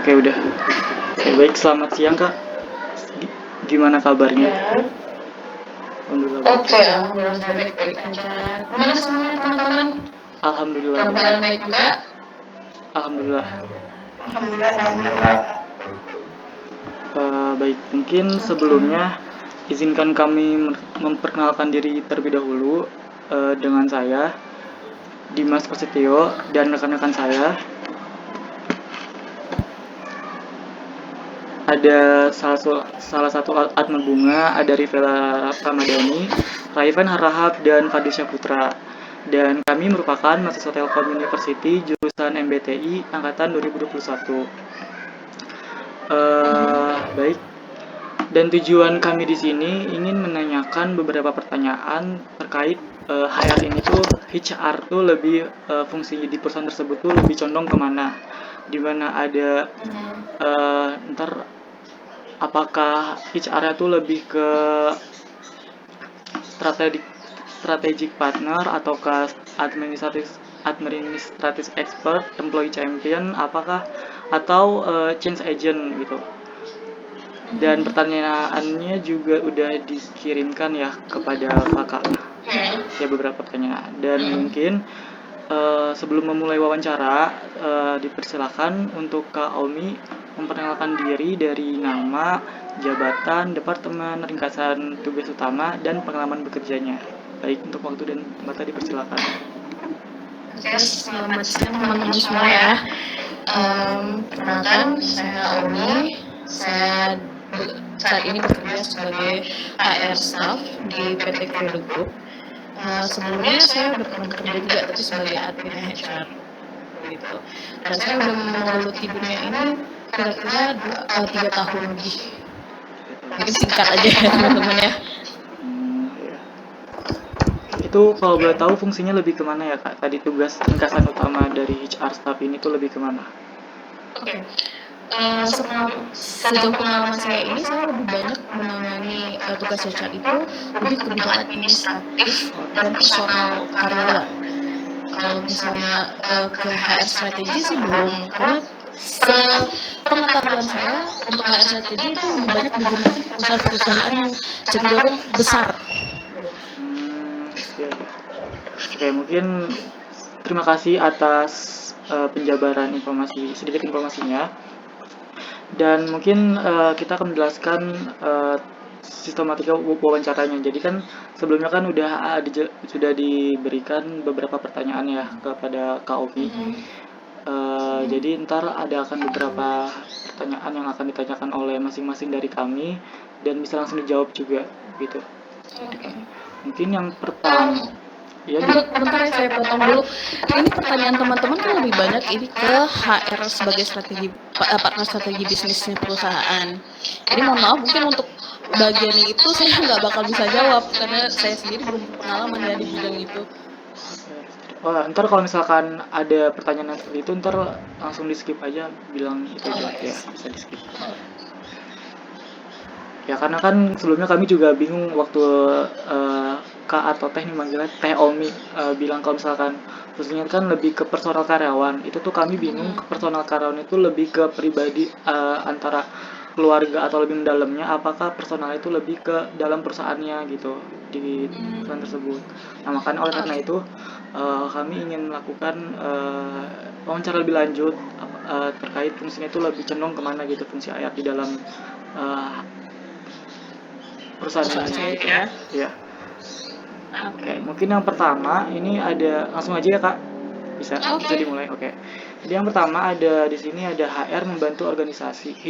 Oke, udah. Oke, baik, selamat siang, Kak. Gimana kabarnya? Alhamdulillah baik. Oke, alhamdulillah saya baik-baik aja. Gimana semuanya teman-teman? Alhamdulillah baik. Mudah-mudahan baik juga. Alhamdulillah. Alhamdulillah. Baik, mungkin sebelumnya izinkan kami memperkenalkan diri terlebih dahulu. Dengan saya, Dimas Prasetyo, dan rekan-rekan saya. Ada salah satu Atma Bunga, ada Rivela Ramadhani, Raivan Harahap, dan Fadil Syahputra. Dan kami merupakan mahasiswa Telkom University jurusan MBTI angkatan 2021. Baik. Dan tujuan kami di sini ingin menanyakan beberapa pertanyaan terkait HR ini tuh, HR tuh lebih fungsi di perusahaan tersebut tuh lebih condong kemana? Dimana ada ntar apakah HR-nya tuh lebih ke strategic partner ataukah administratif expert, employee champion, apakah atau change agent gitu. Dan pertanyaannya juga udah dikirimkan ya kepada kakak ya, beberapa pertanyaan. Dan mungkin sebelum memulai wawancara, dipersilakan untuk Kak Omi memperkenalkan diri dari nama, jabatan, departemen, ringkasan tugas utama, dan pengalaman bekerjanya. Baik, untuk waktu dan tempat tadi persilakan. Oke, selamat siang teman-teman semua ya. Perkenalkan, saya Omi. Saya saat ini bekerja sebagai HR staff di PT Credo Group. Sebelumnya saya bekerja juga tapi sebagai admin HR gitu. Dan saya udah menggeluti dunia ini kira-kira 3 tahun lebih. Mungkin singkat aja ya teman-teman ya. Itu kalau boleh tahu fungsinya lebih kemana ya Kak? Tadi tugas ringkasan utama dari HR staff ini tuh lebih kemana? Oke. Sejauh pengalaman saya ini, saya lebih banyak menangani tugas HR itu lebih ke bidang administratif dan personal karyawan. Kalau misalnya ke HR strategi sih belum, karena pengetahuan saya untuk HR strategi itu lebih banyak digunakan di perusahaan-perusahaan yang cenderung besar. Oke, mungkin terima kasih atas penjabaran sedikit informasinya. Dan mungkin kita akan menjelaskan sistematika wawancaranya. Jadi kan sebelumnya kan sudah diberikan beberapa pertanyaan ya kepada Kak Ovi. Jadi ntar akan beberapa pertanyaan yang akan ditanyakan oleh masing-masing dari kami dan bisa langsung dijawab juga gitu. Mungkin yang pertama bentar ya, saya potong dulu. Ini pertanyaan teman-teman kan lebih banyak ini ke HR sebagai partner strategi bisnisnya perusahaan. Jadi mohon maaf, mungkin untuk bagian itu saya nggak bakal bisa jawab karena saya sendiri belum pengalaman ya di bidang itu. Ntar kalau misalkan ada pertanyaan seperti itu, ntar langsung di skip aja, bilang itu aja ya, bisa di skip. Ya karena kan sebelumnya kami juga bingung waktu Kak atau Teh nih manggilnya Teh Omi bilang kalau misalkan khususnya kan lebih ke personal karyawan, itu tuh kami bingung ke personal karyawan itu lebih ke pribadi antara keluarga atau lebih mendalamnya, apakah personal itu lebih ke dalam perusahaannya gitu di perusahaan tersebut. Nah makanya oleh karena itu kami ingin melakukan wawancara lebih lanjut terkait fungsinya itu lebih cenderung kemana gitu, fungsi HR di dalam perusahaan ini gitu. Ya. Oke, mungkin yang pertama ini ada langsung aja ya Kak, bisa dimulai. Oke. Jadi yang pertama ada di sini ada HR membantu organisasi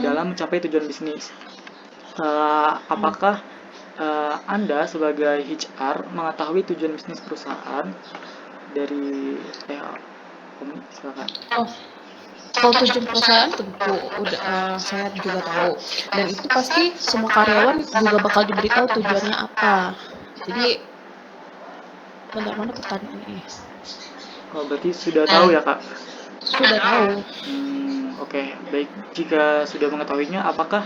dalam mencapai tujuan bisnis. Apakah Anda sebagai HR mengetahui tujuan bisnis perusahaan dari Omi, silakan. Kalau tujuan perusahaan tentu saya juga tahu, dan itu pasti semua karyawan juga bakal diberitahu tujuannya apa. Jadi mana pertanyaannya? Berarti sudah tahu ya Kak? Sudah tahu. Oke, baik. Jika sudah mengetahuinya, apakah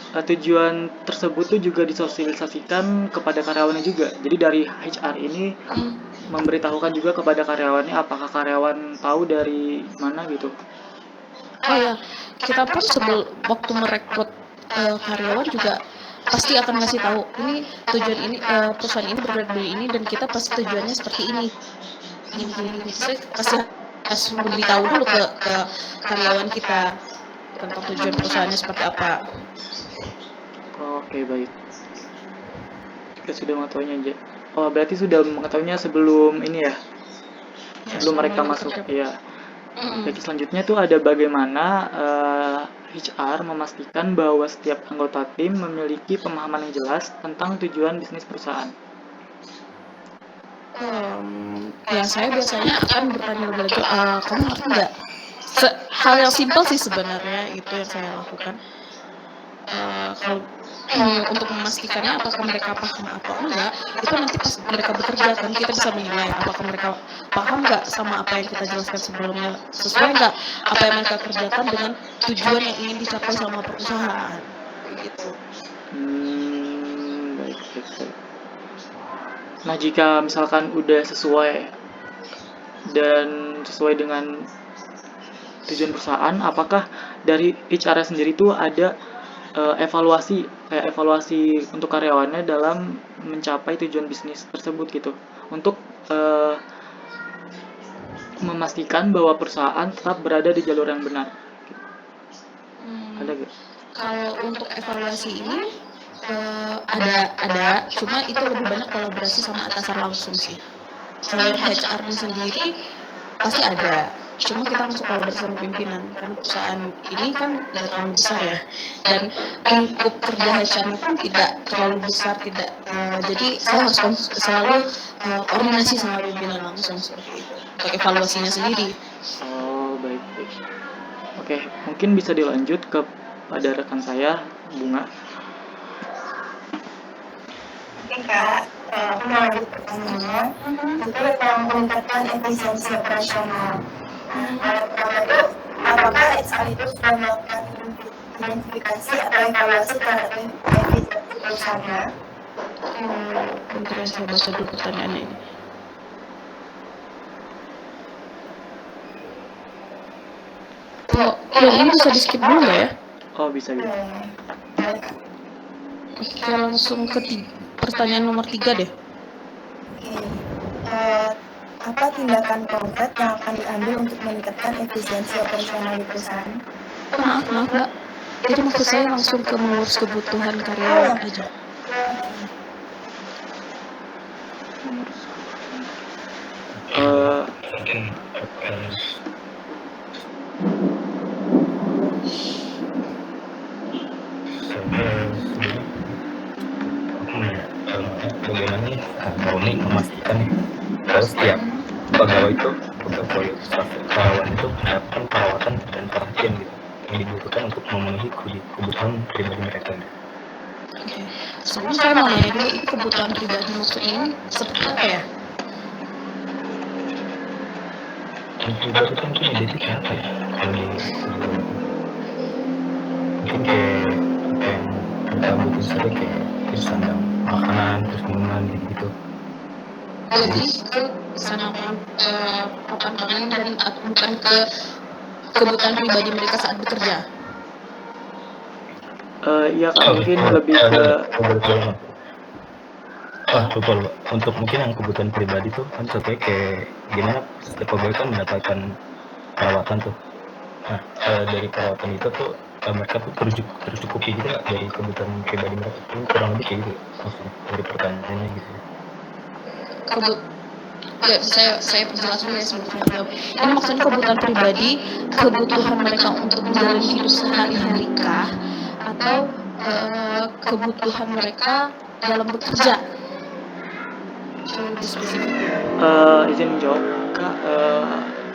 tujuan tersebut tuh juga disosialisasikan kepada karyawannya juga. Jadi dari HR ini memberitahukan juga kepada karyawannya, apakah karyawan tahu dari mana gitu. Oh ya, kita pun waktu merekrut karyawan juga pasti akan ngasih tahu ini tujuan ini perusahaan ini bergerak dari ini dan kita pasti tujuannya seperti ini. Ini saya pasti harus memberitahu dulu ke karyawan kita tentang tujuan perusahaannya seperti apa. Oke, baik. Kita sudah mengetahuinya aja. Oh, berarti sudah mengetahuinya sebelum ini ya? Sebelum mereka masuk, ya. Jadi selanjutnya tuh ada bagaimana HR memastikan bahwa setiap anggota tim memiliki pemahaman yang jelas tentang tujuan bisnis perusahaan. Ya saya biasanya akan bertanya lebih lanjut, kamu ngerti nggak? Hal yang simpel sih sebenarnya itu yang saya lakukan. Kalau untuk memastikannya apakah mereka paham atau enggak, itu nanti pas mereka bekerja kan kita bisa menilai apakah mereka paham nggak sama apa yang kita jelaskan sebelumnya, sesuai nggak apa yang mereka kerjakan dengan tujuan yang ingin dicapai sama perusahaan. Gitu. Baik. Nah, jika misalkan udah sesuai dengan tujuan perusahaan, apakah dari HR sendiri tuh ada evaluasi untuk karyawannya dalam mencapai tujuan bisnis tersebut gitu, untuk memastikan bahwa perusahaan tetap berada di jalur yang benar. Ada gak? Kalau untuk evaluasi ini ada, cuma itu lebih banyak kolaborasi sama atasan langsung sih. Kalau HR sendiri pasti ada, cuma kita langsung kolaborasi sama pimpinan karena perusahaan ini kan tidak terlalu besar ya, dan lingkup kerja HR pun tidak terlalu besar, jadi saya harus selalu koordinasi sama pimpinan langsung seperti itu untuk evaluasinya sendiri. Oh, baik. Oke, mungkin bisa dilanjut kepada rekan saya, Bunga. Kak, menarik pertanyaannya, itu tentang meningkatkan efisiensi operasional. Kalau pertama itu, apakah HR itu sudah melakukan identifikasi atau evaluasi terhadap efisiensi perusahaannya? Bentar saya baca dulu pertanyaannya ini. Yang ini bisa di skip dulu nggak ya? Oh, bisa. Oke, langsung ke pertanyaan nomor 3 deh. Apa tindakan konkret yang akan diambil untuk meningkatkan efisiensi operasional di perusahaan? Maaf Mbak. Jadi maksud saya langsung ke mengurus kebutuhan karyawan aja. Mungkin bagaimana nih Roni memastikan bahwa setiap pegawai karyawan itu mendapatkan perawatan dan perhatian gitu yang dibutuhkan untuk memenuhi kebutuhan pribadi mereka. Oke. Sebelum saya mau nanya dulu, itu kebutuhan pribadi maksudnya ini seperti apa ya? Pribadi itu mungkin identik apa ya? Kalau mungkin kayak kita butuh sering kayak misalnya makanan, terus minuman gitu. Jadi ke sana papan pangan dan bukan ke kebutuhan pribadi mereka saat bekerja. Iya Kak, mungkin lebih ke lupa. Untuk mungkin yang kebutuhan pribadi tuh kan contohnya kayak gimana setiap pegawai kan mendapatkan perawatan tuh. Nah, dari perawatan itu tuh mereka tuh tercukupi gitu nggak dari kebutuhan pribadi mereka? Kurang lebih kayak gitu maksudnya dari pertanyaannya gitu. Saya perjelas dulu ya sebelum saya jawab. Ini maksudnya kebutuhan pribadi, kebutuhan mereka untuk menjalani hidup sehari-hari kah, atau kebutuhan mereka dalam bekerja? Izin jawab Kak.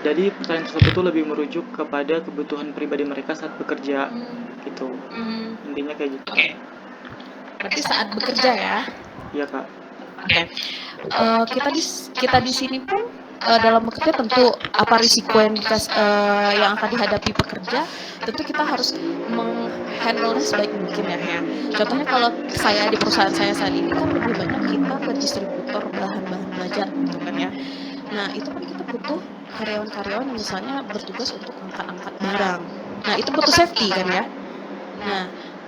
Jadi pertanyaan tersebut tuh lebih merujuk kepada kebutuhan pribadi mereka saat bekerja gitu. Intinya kayak gitu. Berarti saat bekerja ya? Iya Kak. Oke. Kita di sini pun dalam bekerja tentu apa risiko yang akan dihadapi pekerja, tentu kita harus handle sebaik mungkin ya. Contohnya kalau saya di perusahaan saya saat ini kan lebih banyak kita ke distributor bahan-bahan belajar gitu kan ya. Nah itu kan kita butuh karyawan-karyawan yang misalnya bertugas untuk angkat-angkat barang. Nah itu butuh safety kan ya. Nah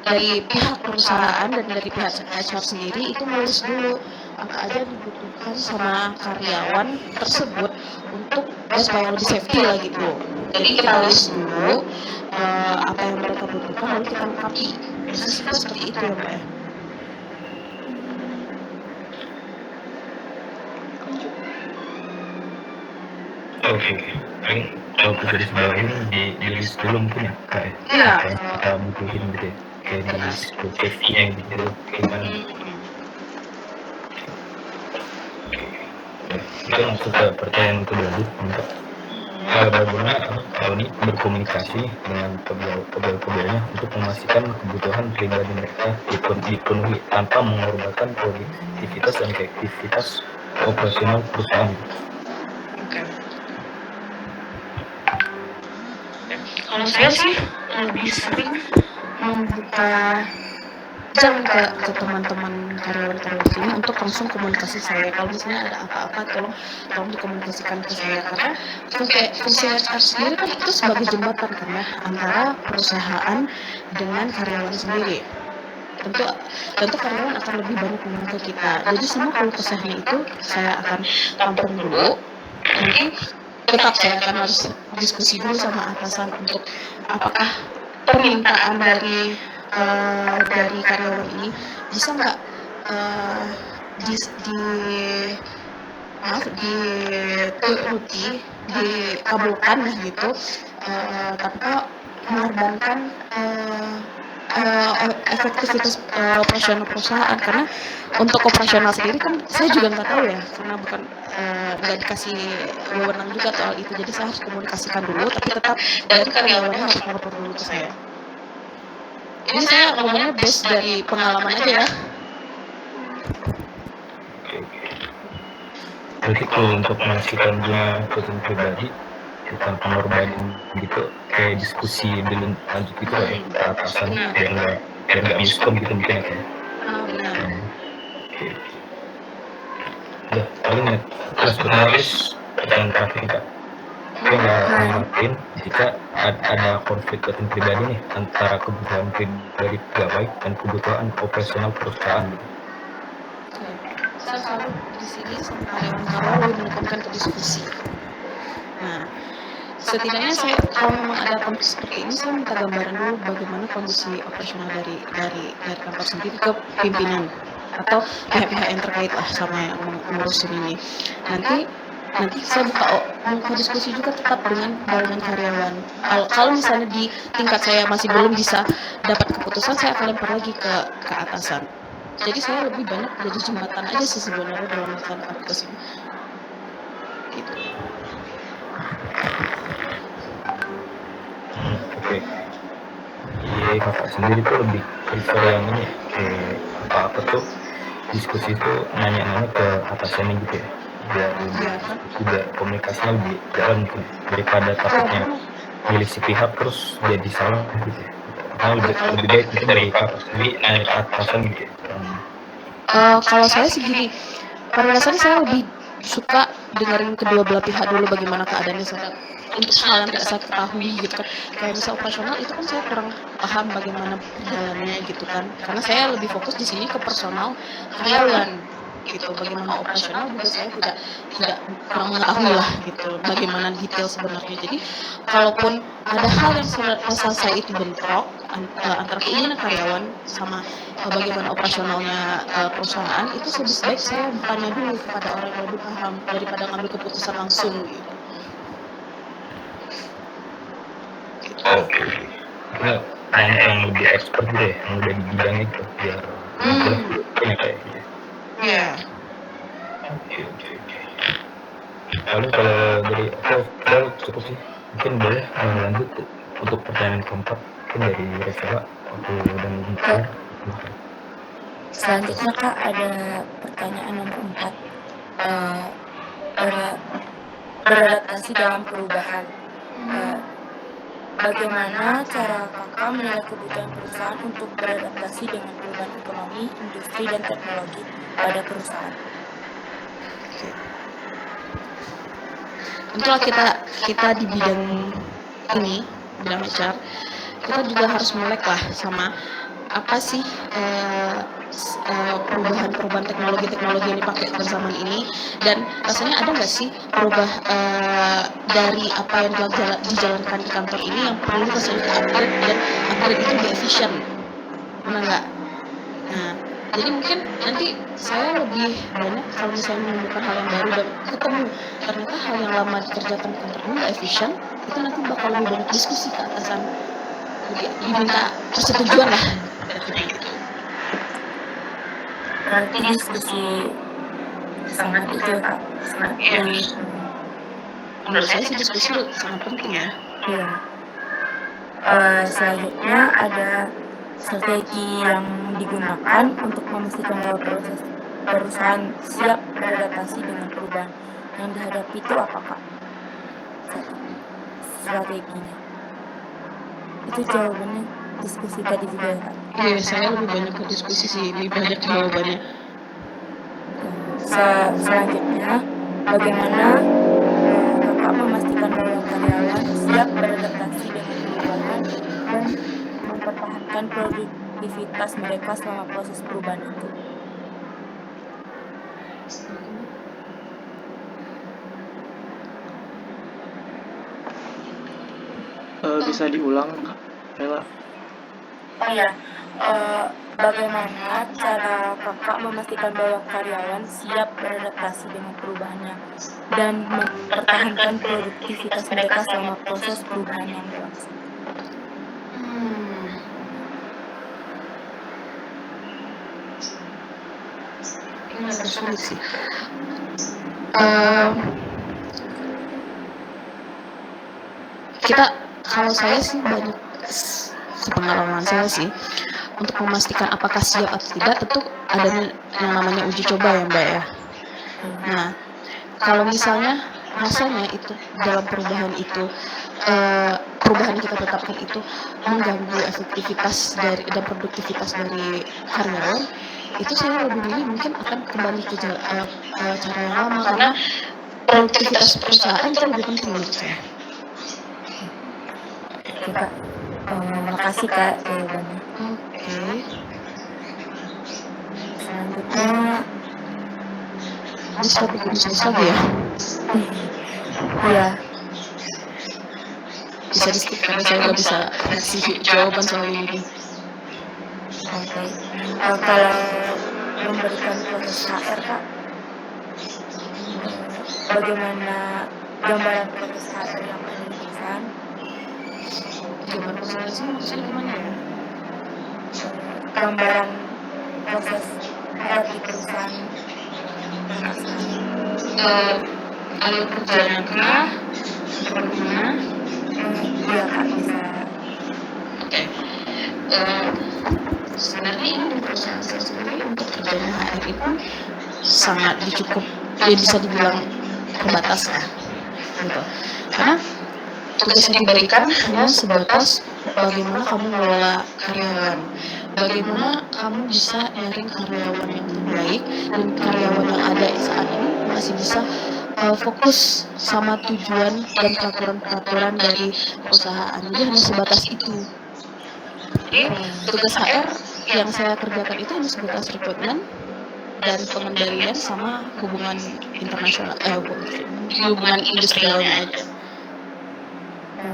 dari pihak perusahaan dan dari pihak HR sendiri itu nulis dulu apa aja dibutuhkan sama karyawan tersebut untuk supaya lebih safety lah gitu. Jadi kita list dulu apa yang mereka butuhkan lalu kita lengkapi. Biasanya kita seperti itu ya Mbak ya. Lanjut. Oke. Paling kalau bisa disebarin di list dulu mungkin ya kayak Iya. apa yang kita butuhin gitu ya. Kayak di list safety-nya gitu gimana. Kita langsung ke pertanyaan kedua dulu untuk bagaimana Tony berkomunikasi dengan pegawai-pegawainya untuk memastikan kebutuhan pribadi mereka dipenuhi tanpa mengorbankan produktivitas dan efektivitas operasional perusahaan. Kalau saya sih lebih sering membuka jalan ke teman-teman karyawan-karyawan sini untuk langsung komunikasi saya. Kalau misalnya ada apa-apa tolong dikomunikasikan ke saya karena fungsi HR sendiri kan itu sebagai jembatan kan ya antara perusahaan dengan karyawan sendiri. Tentu karyawan akan lebih banyak ngomong ke kita. Jadi semua keluh kesahnya itu saya akan tampung dulu. Nanti tetap saya akan harus diskusi dulu sama atasan untuk apakah permintaan dari karyawan ini bisa nggak dikabulkan lah gitu tanpa mengorbankan efektivitas operasional perusahaan karena untuk operasional sendiri kan saya juga nggak tahu ya karena bukan nggak dikasih wewenang juga soal itu jadi saya harus komunikasikan dulu tapi tetap dari karyawannya harus melapor dulu ke saya. Ini saya ngomongnya based dari pengalaman aja ya. Berarti kalau untuk memastikan dia kebutuhan pribadi tentang pengorbanan gitu kayak diskusi dulu lanjut gitu lah ya ke atasan biar nggak miskom gitu mungkin ya. Benar. Oke. Udah paling terus berharus dan terakhir Kak. Saya nggak ngelakuin jika ada konflik kepentingan pribadi nih antara kebutuhan pribadi pegawai dan kebutuhan operasional perusahaan gitu. Saya selalu di sini sama karyawan-karyawan lalu menekankan ke diskusi. Nah, setidaknya saya kalau memang ada konflik seperti ini saya minta gambaran dulu bagaimana kondisi operasional dari kantor sendiri ke pimpinan atau pihak-pihak yang terkait lah sama yang mengurusin ini. Nanti saya buka diskusi juga tetap dengan karyawan. Kalau misalnya di tingkat saya masih belum bisa dapat keputusan, saya akan lempar lagi ke atasan. Jadi saya lebih banyak jadi jembatan aja sih sebenarnya dalam melaksanakan tugas ini. Gitu. Oke. Iya kakak sendiri tuh lebih prefer yang ini apa tuh diskusi itu nanya-nanya ke atasannya gitu ya biar juga komunikasinya lebih jalan gitu daripada takutnya milih si pihak terus jadi salah gitu ya. Karena lebih baik itu dari kakak sendiri nanya ke atasan gitu ya. Kalau saya sih gini, pada dasarnya saya lebih suka dengerin kedua belah pihak dulu bagaimana keadaannya saya untuk hal yang tidak saya ketahui gitu kan kayak misal operasional itu kan saya kurang paham bagaimana jalannya gitu kan karena saya lebih fokus di sini ke personal karyawan gitu bagaimana operasional juga saya tidak kurang mengetahui lah gitu bagaimana detail sebenarnya jadi kalaupun ada hal yang selesai itu bentrok antara keinginan karyawan sama bagaimana operasionalnya perusahaan itu lebih baik saya bertanya dulu kepada orang yang lebih paham daripada ngambil keputusan langsung gitu. Oke. Nah, yang lebih expert gitu ya, yang udah di bidangnya gitu biar jelas punya kayak gitu. Iya. Oke. Lalu kalau dari aku cukup sih, mungkin boleh lanjut untuk pertanyaan keempat mungkin dari Reva dan Ginter. Selanjutnya Kak ada pertanyaan nomor 4. Beradaptasi dalam perubahan. Bagaimana cara Kakak KK menilai kebutuhan perusahaan untuk beradaptasi dengan perubahan ekonomi, industri, dan teknologi pada perusahaan. Tentulah kita di bidang ini, bidang HR, kita juga harus melek lah sama apa sih perubahan teknologi yang dipakai pada zaman ini, dan rasanya ada nggak sih dari apa yang dijalankan di kantor ini yang perlu rasanya upgrade, dan upgrade itu lebih efisien, mana nggak? Nah, jadi mungkin nanti saya lebih banyak kalau misalnya menemukan hal yang baru dan ketemu ternyata hal yang lama dikerjakan di kantor ini nggak efisien, itu nanti bakal lebih banyak diskusi ke atasan, diminta persetujuan lah. Berarti diskusi sangat itu ya Kak, sangat Menurut saya sih diskusi sangat penting ya. Iya. Selanjutnya ada strategi yang digunakan untuk memastikan bahwa proses perusahaan siap beradaptasi dengan perubahan yang dihadapi itu apa Kak? Strateginya. Itu jawabannya diskusi tadi juga ya Kak? Iya, saya lebih banyak ke diskusi sih, lebih banyak jawabannya. Selanjutnya, bagaimana Kakak memastikan bahwa karyawan siap beradaptasi dengan perubahan dan mempertahankan produktivitas mereka selama proses perubahan itu? Bisa diulang, Vela? Oh ya, bagaimana cara Kakak memastikan bahwa karyawan siap beradaptasi dengan perubahannya dan mempertahankan produktivitas mereka selama proses perubahan yang berlangsung? Ini agak sulit sih. Kalau saya sih banyak sepengalaman saya sih, untuk memastikan apakah siap atau tidak, tentu adanya yang namanya uji coba ya Mbak ya. Nah, kalau misalnya rasanya itu dalam perubahan itu, perubahan yang kita tetapkan itu mengganggu efektivitas dan produktivitas dari karyawan, itu saya lebih milih mungkin akan kembali ke cara yang lama, karena produktivitas perusahaan itu lebih penting menurut saya. Oke Kak, makasih Kak jawabannya. Oke. Selanjutnya, Ini strategi bisnis lagi ya? iya, Bisa di skip karena saya nggak bisa ngasih jawaban soal ini. oke. Kalau memberikan proses HR Kak, bagaimana gambaran proses HR yang ada di perusahaan? Gimana proses maksudnya gimana ya? Gambaran proses HR di perusahaan Kakak sekarang. Alur kerjanya kah? Bagaimana? Iya Kak, bisa. Oke. Sebenarnya ini di perusahaan saya sendiri untuk kerjanya HR itu sangat ya bisa dibilang terbatas lah, gitu. Karena tugas yang diberikan hanya sebatas bagaimana kamu mengelola karyawan, bagaimana kamu bisa nyaring karyawan yang terbaik, dan karyawan yang ada saat ini masih bisa fokus sama tujuan dan peraturan dari perusahaan. Jadi hanya sebatas itu. Jadi tugas HR yang saya kerjakan itu hanya sebatas rekrutmen dan pengendalian sama hubungan internasional, hubungan industrialnya aja.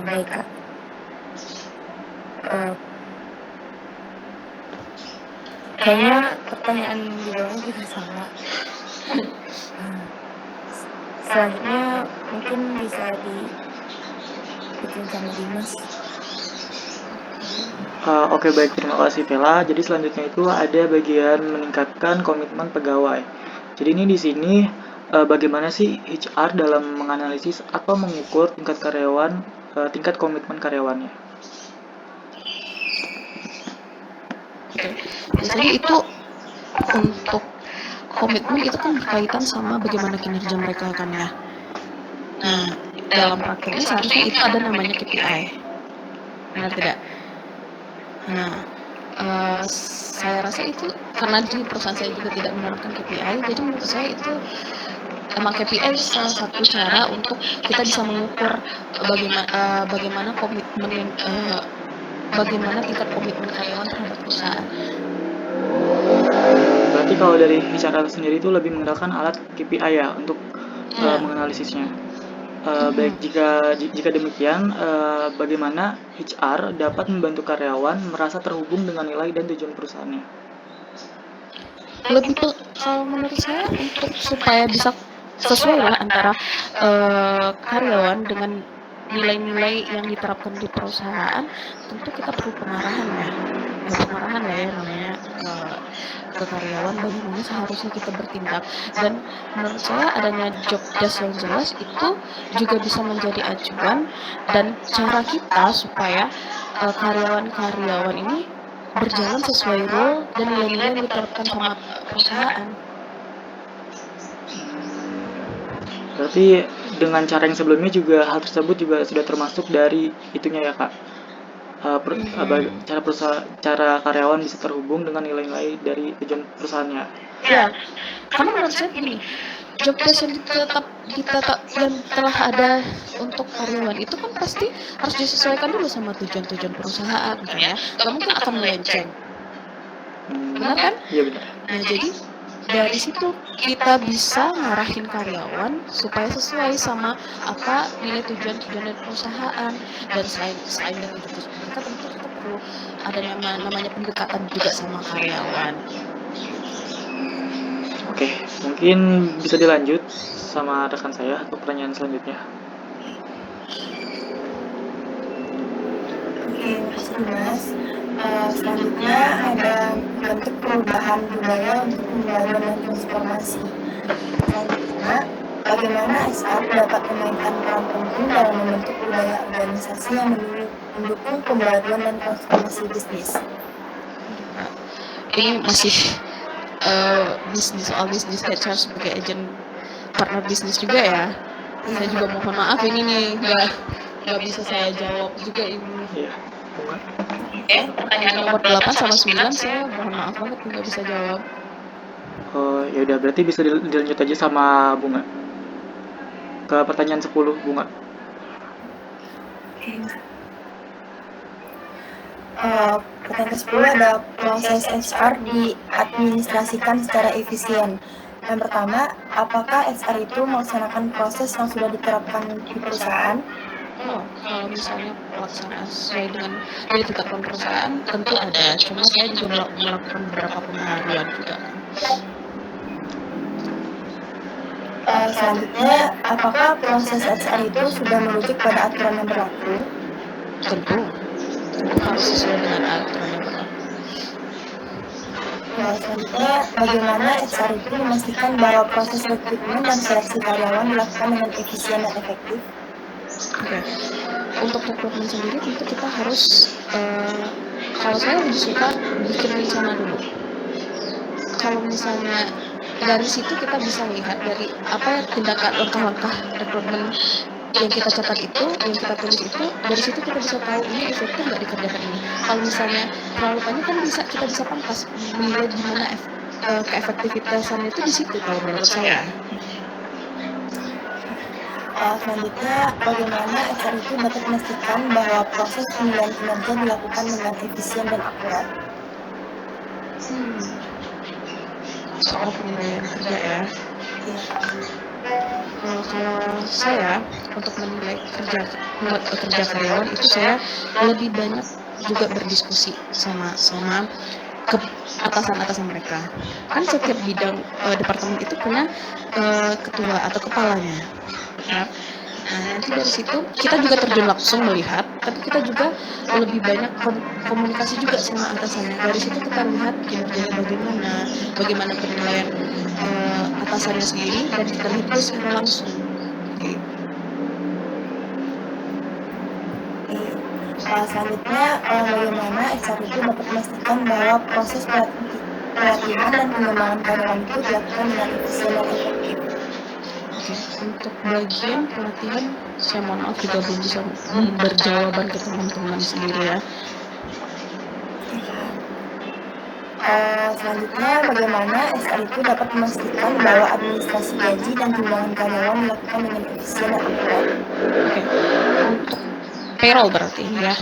Baik Kak. Kayaknya pertanyaan di bawahnya juga sama. Selanjutnya mungkin bisa dibikin sama Dimas. Oke, baik, terima kasih Vela. Jadi selanjutnya itu ada bagian meningkatkan komitmen pegawai. Jadi ini di sini bagaimana sih HR dalam menganalisis atau mengukur tingkat komitmen karyawannya. Biasanya itu untuk komitmen itu kan berkaitan sama bagaimana kinerja mereka kan ya. Nah, dalam prakteknya seharusnya itu ada namanya KPI. Benar tidak? Nah, saya rasa itu karena di perusahaan saya juga tidak menerapkan KPI, jadi menurut saya itu emang KPI salah satu cara untuk kita bisa mengukur bagaimana komitmen bagaimana tingkat komitmen karyawan terhadap perusahaan. Berarti kalau dari HR sendiri itu lebih menggunakan alat KPI ya untuk Iya. menganalisisnya. Baik, jika demikian, bagaimana HR dapat membantu karyawan merasa terhubung dengan nilai dan tujuan perusahaannya? Kalau menurut saya untuk supaya bisa sesuai lah antara karyawan dengan nilai-nilai yang diterapkan di perusahaan, tentu kita perlu pengarahan ya. Pengarahan lah ya namanya ke karyawan bagaimana seharusnya kita bertindak. Dan menurut saya adanya job desk yang jelas itu juga bisa menjadi acuan dan cara kita supaya karyawan-karyawan ini berjalan sesuai role dan nilai-nilai yang diterapkan sama perusahaan. Berarti dengan cara yang sebelumnya juga hal tersebut juga sudah termasuk dari itunya ya Kak. Cara karyawan bisa terhubung dengan nilai-nilai dari tujuan perusahaannya. Ya, karena menurut saya begini, job desk yang yang telah ada untuk karyawan itu kan pasti harus disesuaikan dulu sama tujuan-tujuan perusahaan kan ya. Gak mungkin akan melenceng. Benar kan? Iya benar. Nah, jadi dari situ kita bisa ngarahin karyawan supaya sesuai sama apa nilai tujuan dari perusahaan. Dan selain dari itu mereka tentu kita perlu ada namanya pendekatan juga sama karyawan. Oke, mungkin bisa dilanjut sama rekan saya untuk pertanyaan selanjutnya. Oke, makasih Mas. Selanjutnya ada bentuk perubahan budaya untuk pembelajaran dan transformasi. Selanjutnya, bagaimana HR dapat memainkan peran penting dalam membentuk budaya organisasi yang mendukung pembaruan dan transformasi bisnis. Ini masih bisnis HR sebagai agent partner bisnis juga ya. Saya juga mohon maaf ini nih nggak bisa saya jawab juga ini. Iya. Oke, pertanyaan nomor 8 sama 9 saya mohon maaf banget nggak bisa jawab. Oh, ya udah berarti bisa dilanjut aja sama Bunga. Ke pertanyaan 10 Bunga. Pertanyaan ke-10 ada proses HR diadministrasikan secara efisien. Yang pertama, apakah HR itu melaksanakan proses yang sudah diterapkan di perusahaan? Oh, kalau misalnya pelaksanaan sesuai dengan yang ditetapkan perusahaan tentu ada, cuma saya juga melakukan beberapa pembaharuan juga. Selanjutnya, apakah proses HR itu sudah merujuk pada aturan yang berlaku? Tentu harus sesuai dengan aturan yang berlaku. Selanjutnya, bagaimana HR itu memastikan bahwa proses rekrutmen dan seleksi karyawan dilakukan dengan efisien dan efektif? Oke. Untuk rekrutmen sendiri tentu kita harus kalau saya lebih suka bikin rencana dulu. Kalau misalnya dari situ kita bisa lihat dari apa ya tindakan langkah-langkah rekrutmen yang kita catat itu, yang kita tulis itu, dari situ kita bisa tahu ini efektif nggak dikerjakan ini. Kalau misalnya terlalu banyak kan kita bisa pangkas menilai gimana keefektivitasannya itu di situ kalau menurut saya. Selanjutnya, bagaimana HR itu dapat memastikan bahwa proses penilaian kinerja dilakukan dengan efisien dan akurat? Soal penilaian kerja ya. Kalau saya untuk menilai kerja karyawan itu saya lebih banyak juga berdiskusi sama ke atasan mereka. Kan setiap bidang departemen itu punya ketua atau kepalanya. Ya. Nah, nanti dari situ kita juga terjun langsung melihat, tapi kita juga lebih banyak komunikasi juga sama atasannya. Dari situ kita lihat kinerjanya bagaimana penilaian atasannya sendiri, dan kita lihat itu secara langsung. Selanjutnya, bagaimana HR itu dapat memastikan bahwa proses pelatihan dan pengembangan karyawan itu dilakukan dengan efisien dan efektif? Untuk bagian pelatihan, saya mohon maaf juga belum bisa berjawaban ke teman-teman sendiri ya. Selanjutnya, bagaimana SR itu dapat memastikan bahwa administrasi gaji dan tunjangan karyawan dilakukan dengan efisien dan akurat. Oke. Untuk payroll berarti ya.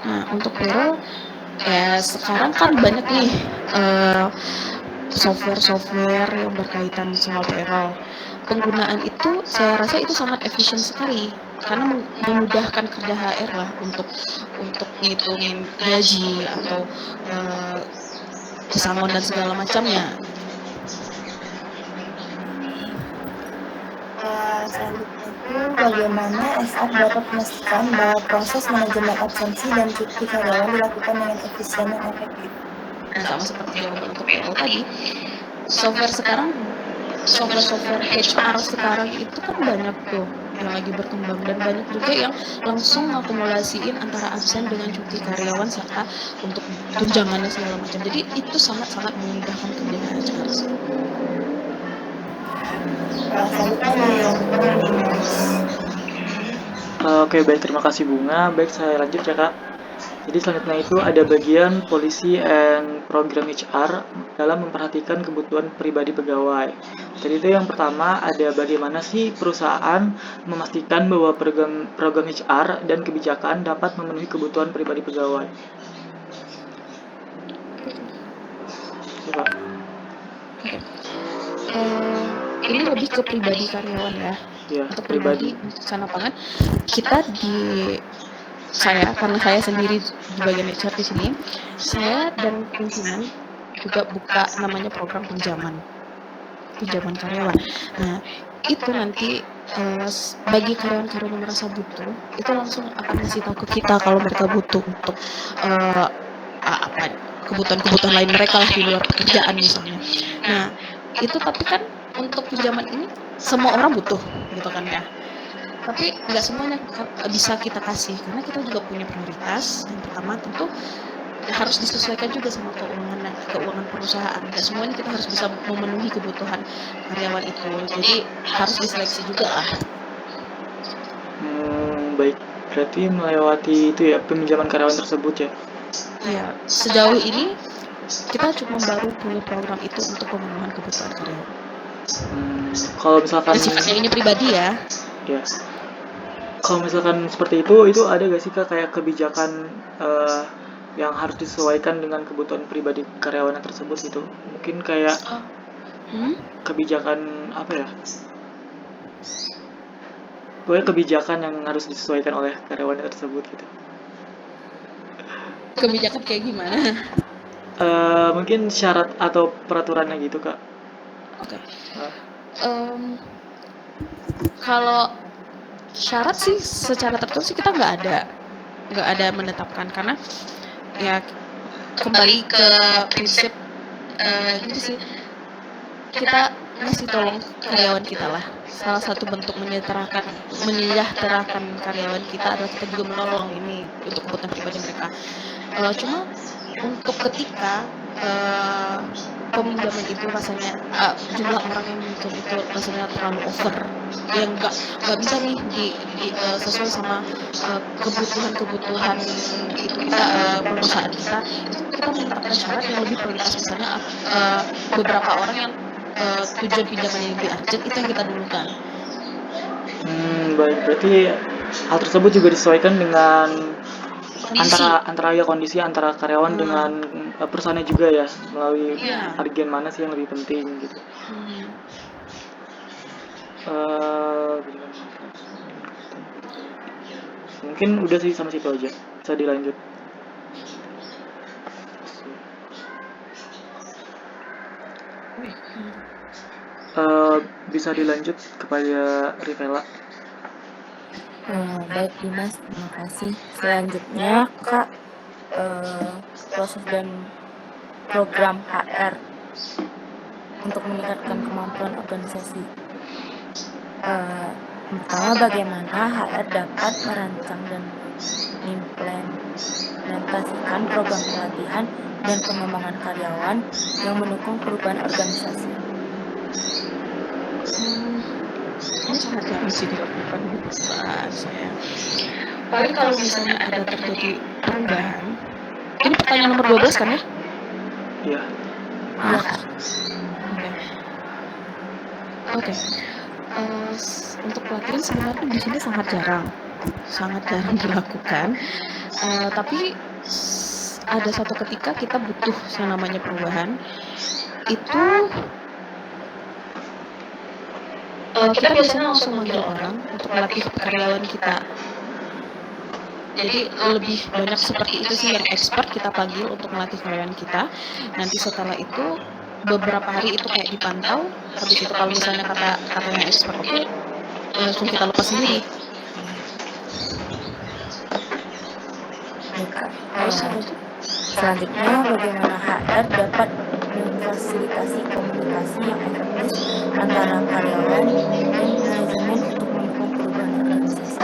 Nah, untuk payroll ya sekarang kan banyak nih software-software yang berkaitan soal payroll. Penggunaan itu saya rasa itu sangat efisien sekali karena memudahkan kerja HR lah untuk ngitungin gaji atau pesangon dan segala macamnya. Selanjutnya itu bagaimana SR dapat memastikan bahwa proses manajemen absensi dan cuti karyawan dilakukan dengan efisien dan efektif. Nah, sama seperti jawaban untuk payroll tadi, software HR sekarang itu kan banyak tuh yang lagi berkembang dan banyak juga yang langsung akumulasiin antara absen dengan cuti karyawan serta untuk tunjangannya segala macam. Jadi itu sangat-sangat memudahkan kerja HR. Selanjutnya dilanjutkan di Mas. Oke, baik, terima kasih Bunga. Baik, saya lanjut ya Kak. Jadi selanjutnya itu ada bagian policy and program HR dalam memperhatikan kebutuhan pribadi pegawai. Jadi itu yang pertama ada bagaimana sih perusahaan memastikan bahwa program HR dan kebijakan dapat memenuhi kebutuhan pribadi pegawai. Coba. Ini lebih ke pribadi karyawan ya. Ya, Untuk pribadi. urusan lapangan kita karena saya sendiri di bagian HR di sini, saya dan pimpinan juga buka namanya program pinjaman karyawan. Nah, itu nanti bagi karyawan-karyawan yang merasa butuh, itu langsung akan kasih tahu ke kita kalau mereka butuh untuk apa kebutuhan lain mereka lah di luar pekerjaan misalnya. Nah, itu tapi kan untuk pinjaman ini semua orang butuh gitu kan ya. Tapi nggak semuanya bisa kita kasih karena kita juga punya prioritas. Yang pertama tentu harus disesuaikan juga sama keuangan perusahaan. Nggak semuanya kita harus bisa memenuhi kebutuhan karyawan itu. Jadi harus diseleksi juga lah. Baik, berarti melewati itu ya peminjaman karyawan tersebut ya. Ya, sejauh ini kita cuma baru punya program itu untuk pemenuhan kebutuhan karyawan. Kalau misalkan sifatnya ini pribadi ya. Ya. Kalau misalkan seperti itu ada gak sih Kak kayak kebijakan yang harus disesuaikan dengan kebutuhan pribadi karyawan tersebut gitu? Mungkin kayak kebijakan apa ya? Pokoknya kebijakan yang harus disesuaikan oleh karyawan tersebut gitu. Kebijakan kayak gimana? Mungkin syarat atau peraturannya gitu Kak. Oke. Kalau syarat sih secara tertulis sih kita nggak ada menetapkan karena ya kembali ke prinsip gitu sih, kita masih tolong karyawan kita lah. Salah satu bentuk menyejahterakan karyawan kita adalah kita juga menolong ini untuk kebutuhan pribadi mereka. Cuma untuk ketika peminjaman itu rasanya jumlah orang yang minjem itu rasanya terlalu over, yang nggak bisa nih sesuai sama kebutuhan itu kita perusahaan kita, itu kita menetapkan syarat yang lebih prioritas. Misalnya beberapa orang yang tujuan pinjaman yang lebih urgent itu yang kita dulukan. Baik, berarti hal tersebut juga disesuaikan dengan kondisi antara karyawan dengan perusahaannya juga ya, melalui agen mana sih yang lebih penting gitu. Mungkin udah sih sama situ aja, bisa dilanjut. Bisa dilanjut kepada Rivela. Baik Dimas, terima kasih. Selanjutnya Kak, proses dan program HR untuk meningkatkan kemampuan organisasi. Pertama, bagaimana HR dapat merancang dan mengimplementasikan program pelatihan dan pengembangan karyawan yang mendukung perubahan organisasi. Ini sangat jarang sih dilakukan di perusahaan saya. Paling kalau misalnya ada terjadi perubahan, Ini pertanyaan nomor 12 kan ya? Iya. Iya Kak. Oke. Untuk pelatihan sebenarnya di sini sangat jarang dilakukan. Tapi ada satu ketika kita butuh yang namanya perubahan. Itu kita biasanya langsung manggil orang untuk melatih karyawan kita. Jadi lebih banyak seperti itu sih, yang expert kita panggil untuk melatih karyawan kita. Nanti setelah itu beberapa hari itu kayak dipantau. Habis itu kalau misalnya katanya expert oke, langsung kita lepas sendiri. Baik Kak. Terus habis itu Selanjutnya, bagaimana HR dapat memfasilitasi komunikasi yang efektif antara karyawan dan manajemen untuk mendukung perubahan organisasi?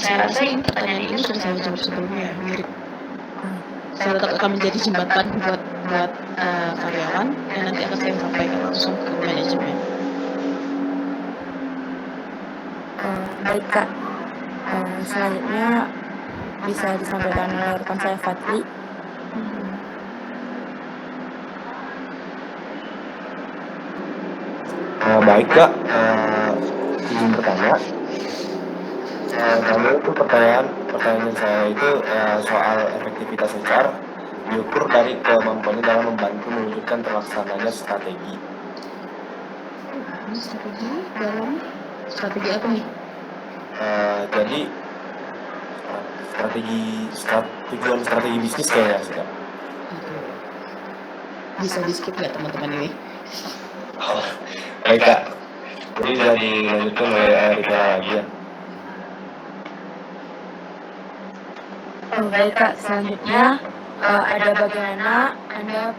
saya rasa ini pertanyaan ini sudah saya jawab sebelumnya, mirip. Saya tetap akan menjadi jembatan buat karyawan, dan nanti akan saya sampaikan langsung ke manajemen. Baik Kak. Selanjutnya bisa disampaikan oleh rekan saya Fatli. Baik Kak, izin bertanya. Kamu itu pertanyaan saya itu soal efektivitas HR diukur dari kemampuannya dalam membantu mewujudkan terlaksananya strategi. Strategi apa nih? Jadi tujuan strategi bisnis kayaknya sih Kak. Bisa di skip nggak teman-teman ini? Baik Kak, jadi bisa dilanjutkan oleh Rika lagi ya. Baik Kak, selanjutnya ada bagaimana Anda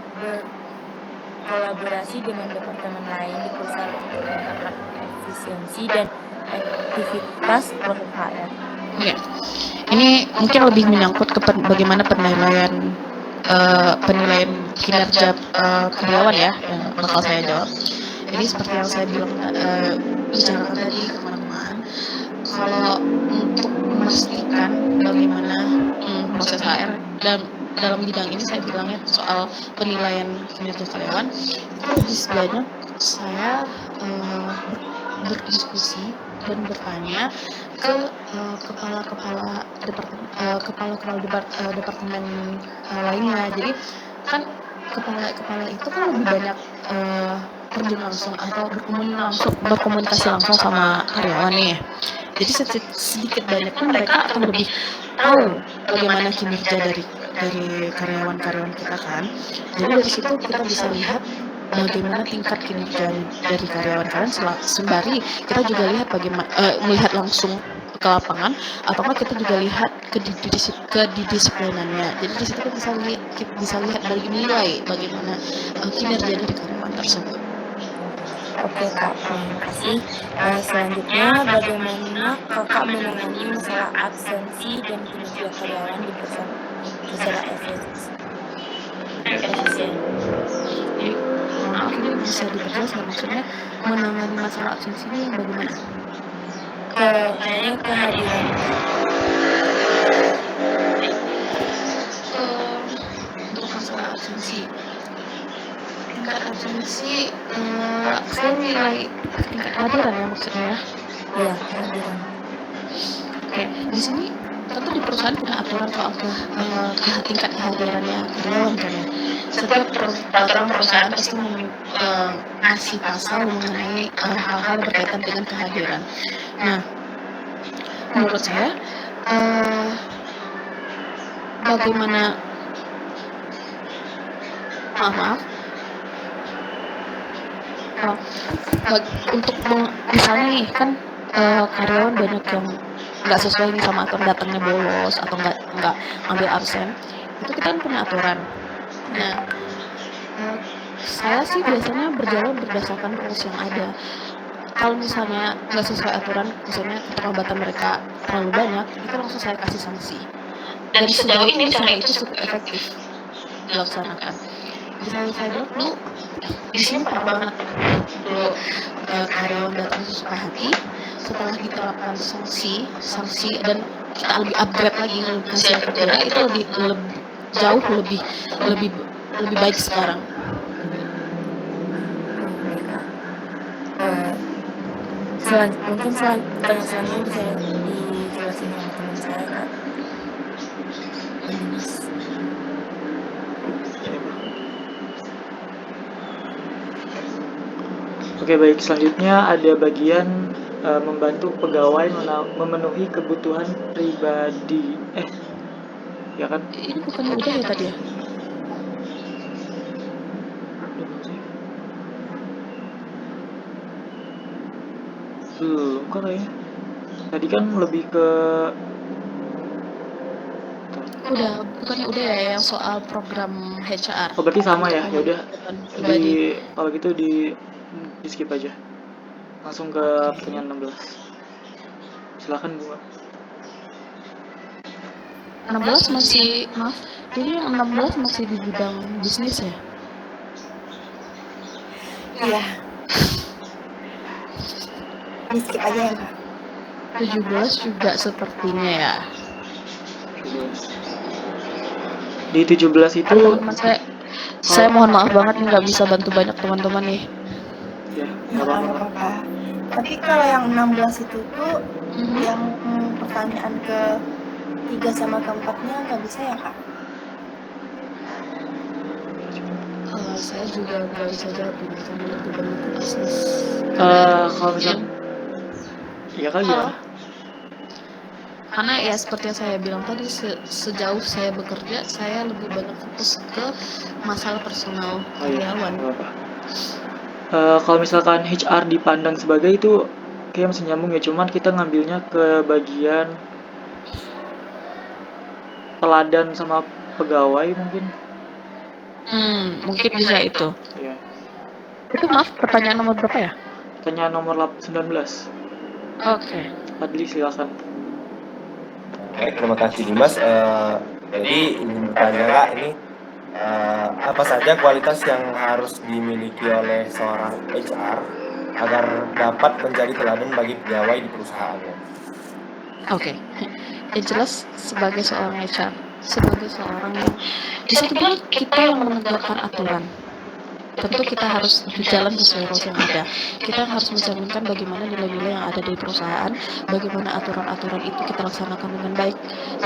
berkolaborasi dengan departemen lain di perusahaan untuk meningkatkan efisiensi dan aktivitas produk HR. Oke. Ini mungkin lebih menyangkut ke bagaimana penilaian kinerja karyawan ya, yang bakal saya jawab. Jadi seperti yang saya bilang bicarakan tadi ke teman-teman, kalau untuk memastikan bagaimana proses HR dan dalam bidang ini saya bilangnya soal penilaian kinerja karyawan, itu lebih banyak saya berdiskusi dan bertanya ke kepala-kepala departemen lainnya. Jadi kan kepala itu kan lebih banyak terjun langsung atau berkomunikasi langsung sama karyawan nih. Jadi sedikit banyak pun mereka akan lebih tahu bagaimana kinerja dari karyawan-karyawan kita kan. Jadi dari situ kita bisa lihat bagaimana tingkat kinerja dari karyawan-karyawan, sembari kita juga lihat bagaimana melihat langsung ke lapangan, ataukah kita juga lihat kedisiplinannya. Jadi di situ kita bisa lihat dari nilai bagaimana kinerja dari karyawan tersebut. Oke Kak, terima kasih. Selanjutnya, bagaimana Kakak menangani masalah absensi dan kinerja karyawan di perusahaan secara efisien? Maaf, ini bisa diperjelas nggak, maksudnya menangani masalah absensi ini bagaimana? Kayaknya kehadiran. Untuk masalah absensi, tingkat absensi, saya nilai tingkat kehadiran ya maksudnya ya. Iya, kehadiran. Oke, di sini tentu di perusahaan punya aturan soal tingkat kehadirannya karyawan kan ya. Setiap peraturan perusahaan pasti ngasih pasal mengenai hal-hal yang berkaitan dengan kehadiran. Nah, menurut saya bagaimana untuk misalnya nih kan karyawan banyak yang nggak sesuai nih sama aturan, datangnya bolos atau nggak ambil absen, itu kita kan punya aturan. Nah, saya sih biasanya berjalan berdasarkan rules yang ada. Kalau misalnya nggak sesuai aturan, misalnya keterlambatan mereka terlalu banyak, itu langsung saya kasih sanksi. Dan sejauh ini cara itu cukup efektif dilaksanakan. Misalnya saya bilang dulu di sini parah banget dulu, karyawan datang sesuka hati, setelah diterapkan sanksi dan kita lebih upgrade lagi, lebih kasih efek jerah, itu jauh lebih lebih baik sekarang. Mungkin pertanyaan selanjutnya bisa dijelasin sama teman saya, Kak. Dimas. Oke, baik. Selanjutnya ada bagian membantu pegawai memenuhi kebutuhan pribadi. Ya kan? Ini bukannya udah ya tadi ya? Belum kok kayaknya. Tadi kan lebih ke Udah, bukannya udah ya yang soal program HR. berarti sama ya. Ya udah. Pribadi. Kalau gitu di skip aja. Langsung ke pertanyaan 16. Silakan Bu. 16 masih, maaf, jadi yang 16 masih di bidang bisnis ya? Iya. Di skip aja ya, Kak. 17 juga sepertinya ya. Di 17 itu Teman-teman saya mohon maaf banget nih nggak bisa bantu banyak teman-teman nih. ya Nggak nggak apa-apa. apa-apa. Tapi kalau yang 16 itu tuh yang pertanyaan ke 3 sama ke-4-nya nggak bisa ya, Kak? Kalau saya juga nggak bisa jawab ini karena lebih banyak ke bisnis. Kalau misal ya kali ya. Karena ya seperti yang saya bilang tadi, sejauh saya bekerja, saya lebih banyak fokus ke masalah personal karyawan. Kalau misalkan HR dipandang sebagai itu kayak masih nyambung ya, cuman kita ngambilnya ke bagian teladan sama pegawai mungkin. Mungkin bisa itu. Ya. Itu maaf, pertanyaan nomor berapa ya? Pertanyaan nomor 19. Oke. Fadli silakan. Baik, terima kasih Dimas. Jadi ingin bertanya Kak, ini apa saja kualitas yang harus dimiliki oleh seorang HR agar dapat menjadi teladan bagi pegawai di perusahaannya? Oke. Yang jelas sebagai seorang HR, sebagai seorang yang di satu pihak kita yang menegakkan aturan. Tentu kita harus berjalan sesuai rules yang ada. Kita harus mencerminkan bagaimana nilai-nilai yang ada di perusahaan, bagaimana aturan-aturan itu kita laksanakan dengan baik.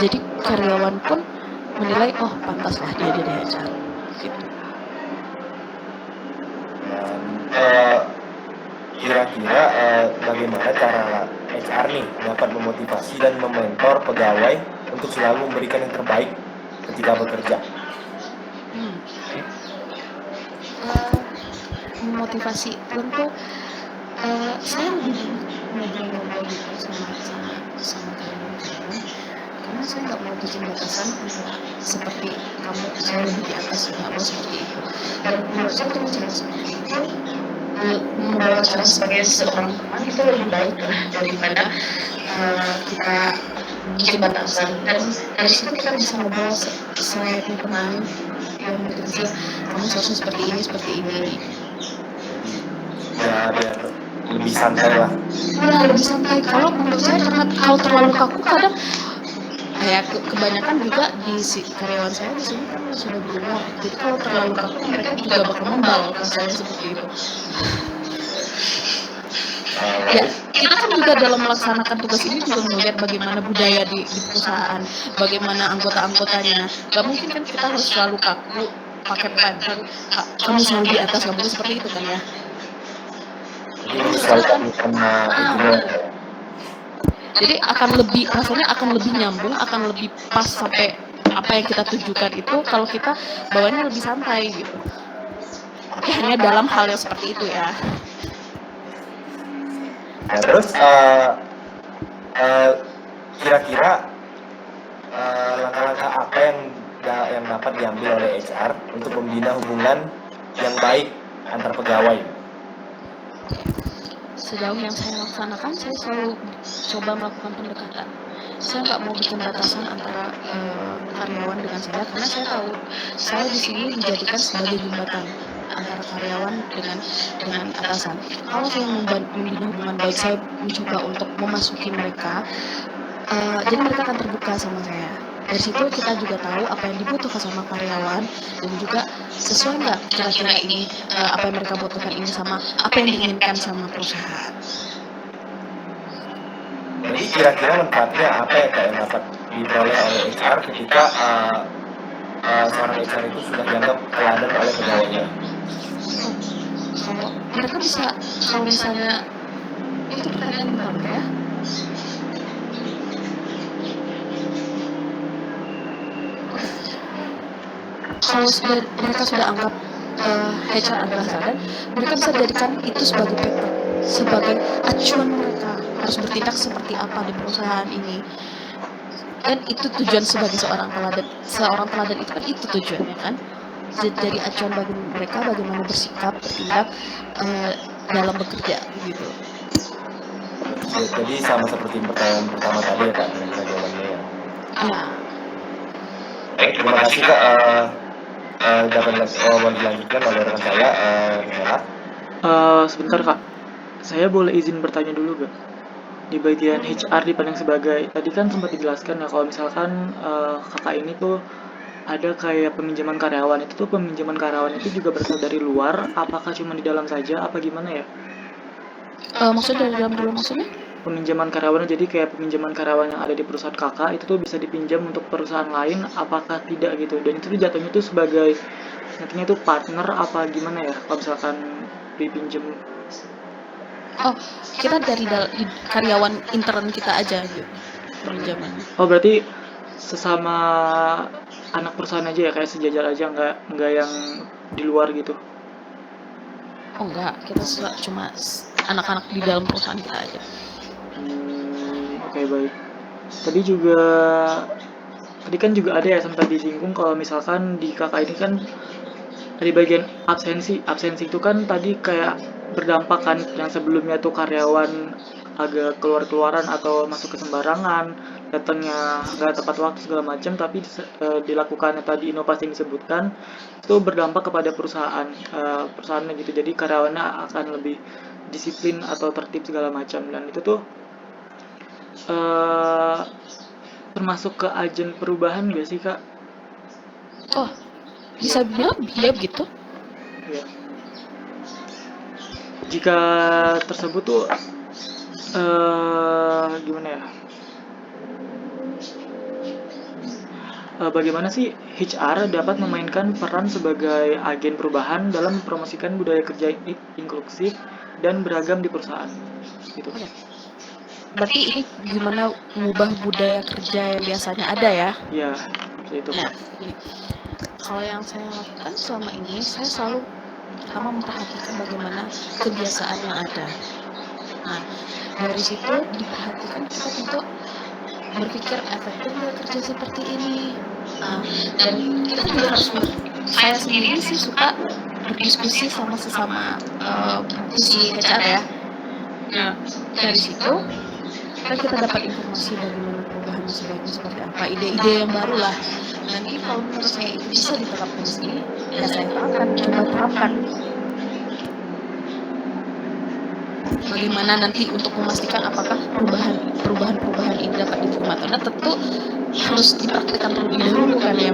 Jadi karyawan pun menilai, oh pantaslah dia di HR. Gitu. Kira-kira bagaimana cara HR nih dapat memotivasi dan mementor pegawai untuk selalu memberikan yang terbaik ketika bekerja? Memotivasi tentu saya lebih ngobrol gitu sama karyawan karena saya nggak mau bikin batasan seperti kamu saya lebih di atas, nggak mau seperti itu. Dan menurut saya dengan cara seperti itu membawa cara sebagai seorang teman itu lebih baik daripada kita bikin batasan. Dan dari situ kita bisa ngobrol selayaknya teman yang bekerja, kamu seharusnya seperti ini. Ya biar lebih santai lah. Ya lebih santai. Kalau menurut saya kalau terlalu kaku kadang ya kebanyakan juga di karyawan saya di sini kan sudah berumur. Jadi kalau terlalu kaku mereka juga bakal membal kalau saya seperti itu. Ya, kita kan juga dalam melaksanakan tugas ini juga melihat bagaimana budaya di perusahaan, bagaimana anggota-anggotanya. Gak mungkin kan kita harus selalu kaku, pakai pattern, kamu selalu di atas, gak mungkin seperti itu kan ya. Jadi rasanya akan lebih nyambung, akan lebih pas sampai apa yang kita tujukan itu kalau kita bawanya lebih santai gitu. Tapi hanya dalam hal yang seperti itu ya. Nah, terus kira-kira langkah-langkah apa yang dapat diambil oleh HR untuk membina hubungan yang baik antar pegawai? Sejauh yang saya laksanakan, saya selalu coba melakukan pendekatan. Saya nggak mau bikin batasan antara karyawan dengan saya, karena saya tahu saya di sini dijadikan sebagai jembatan antara karyawan dengan atasan. Kalau saya membina hubungan baik, saya mencoba untuk memasuki mereka. Jadi mereka akan terbuka sama saya. Dari situ kita juga tahu apa yang dibutuhkan sama karyawan dan juga sesuai nggak kira-kira ini apa yang mereka butuhkan ini sama apa yang diinginkan sama perusahaan. Jadi kira-kira manfaatnya apa ya Kak yang dapat diperoleh oleh HR ketika seorang HR itu sudah dianggap teladan oleh pegawainya? Kalau mereka bisa, kalau misalnya itu pertanyaan benar ya. Kalau mereka sudah anggap HR adalah teladan, mereka bisa jadikan itu sebagai peta, sebagai acuan mereka harus bertindak seperti apa di perusahaan ini. Dan itu tujuan sebagai seorang teladan itu kan itu tujuannya kan. Jadi acuan bagi mereka bagaimana bersikap, bertindak dalam bekerja gitu. Jadi sama seperti pertanyaan pertama tadi ya Kak, kira-kira jawabannya ya. Ya. Baik, terima kasih Kak. Dapat dilanjutkan oleh rekan saya, Nela. Sebentar Kak, saya boleh izin bertanya dulu gak? Di bagian HR dipandang sebagai, tadi kan sempat dijelaskan ya kalau misalkan kakak ini tuh ada kayak peminjaman karyawan, itu tuh peminjaman karyawan itu juga berasal dari luar, apakah cuma di dalam saja, apa gimana ya? Maksudnya dari dalam dulu maksudnya? Peminjaman karyawan, jadi kayak peminjaman karyawan yang ada di perusahaan kakak itu tuh bisa dipinjam untuk perusahaan lain, apakah tidak gitu? Dan itu tuh jatuhnya tuh sebagai nantinya tuh partner apa gimana ya kalau misalkan dipinjam? Oh, kita dari karyawan intern kita aja gitu pinjaman. Oh berarti sesama anak perusahaan aja ya, kayak sejajar aja, nggak yang di luar gitu? Oh enggak, kita cuma anak-anak di dalam perusahaan kita aja. Oke, baik. Tadi kan juga ada ya sempat disinggung kalau misalkan di kakak ini kan di bagian absensi itu kan tadi kayak berdampak kan, yang sebelumnya tuh karyawan agak keluaran atau masuk ke sembarangan, datangnya nggak tepat waktu segala macam, tapi dilakukannya tadi inovasi yang disebutkan itu berdampak kepada perusahaannya gitu, jadi karyawannya akan lebih disiplin atau tertib segala macam, dan itu tuh termasuk ke agen perubahan gak sih Kak? Oh, bisa bilang iya gitu. Ya. Jika tersebut tuh gimana ya? Bagaimana sih HR dapat memainkan peran sebagai agen perubahan dalam mempromosikan budaya kerja inklusif dan beragam di perusahaan? Gitu. Berarti ini gimana mengubah budaya kerja yang biasanya ada ya? Ya, seperti itu. Nah, kalau yang saya lakukan selama ini, saya selalu pertama memperhatikan bagaimana kebiasaan yang ada. Nah, dari situ diperhatikan kita tentu berpikir efektif kerja seperti ini. Nah, dan kita juga harus saya sendiri sih suka berdiskusi sama sesama si HR ya. Nah, dari situ kan kita dapat informasi bagaimana perubahan sebaiknya seperti apa, ide-ide yang baru lah. Nanti kalau menurut saya itu bisa diterapkan di sini, ya saya coba terapkan. Bagaimana nanti untuk memastikan apakah perubahan ini dapat diterima, karena tentu harus dipraktikkan terlebih dahulu kan ya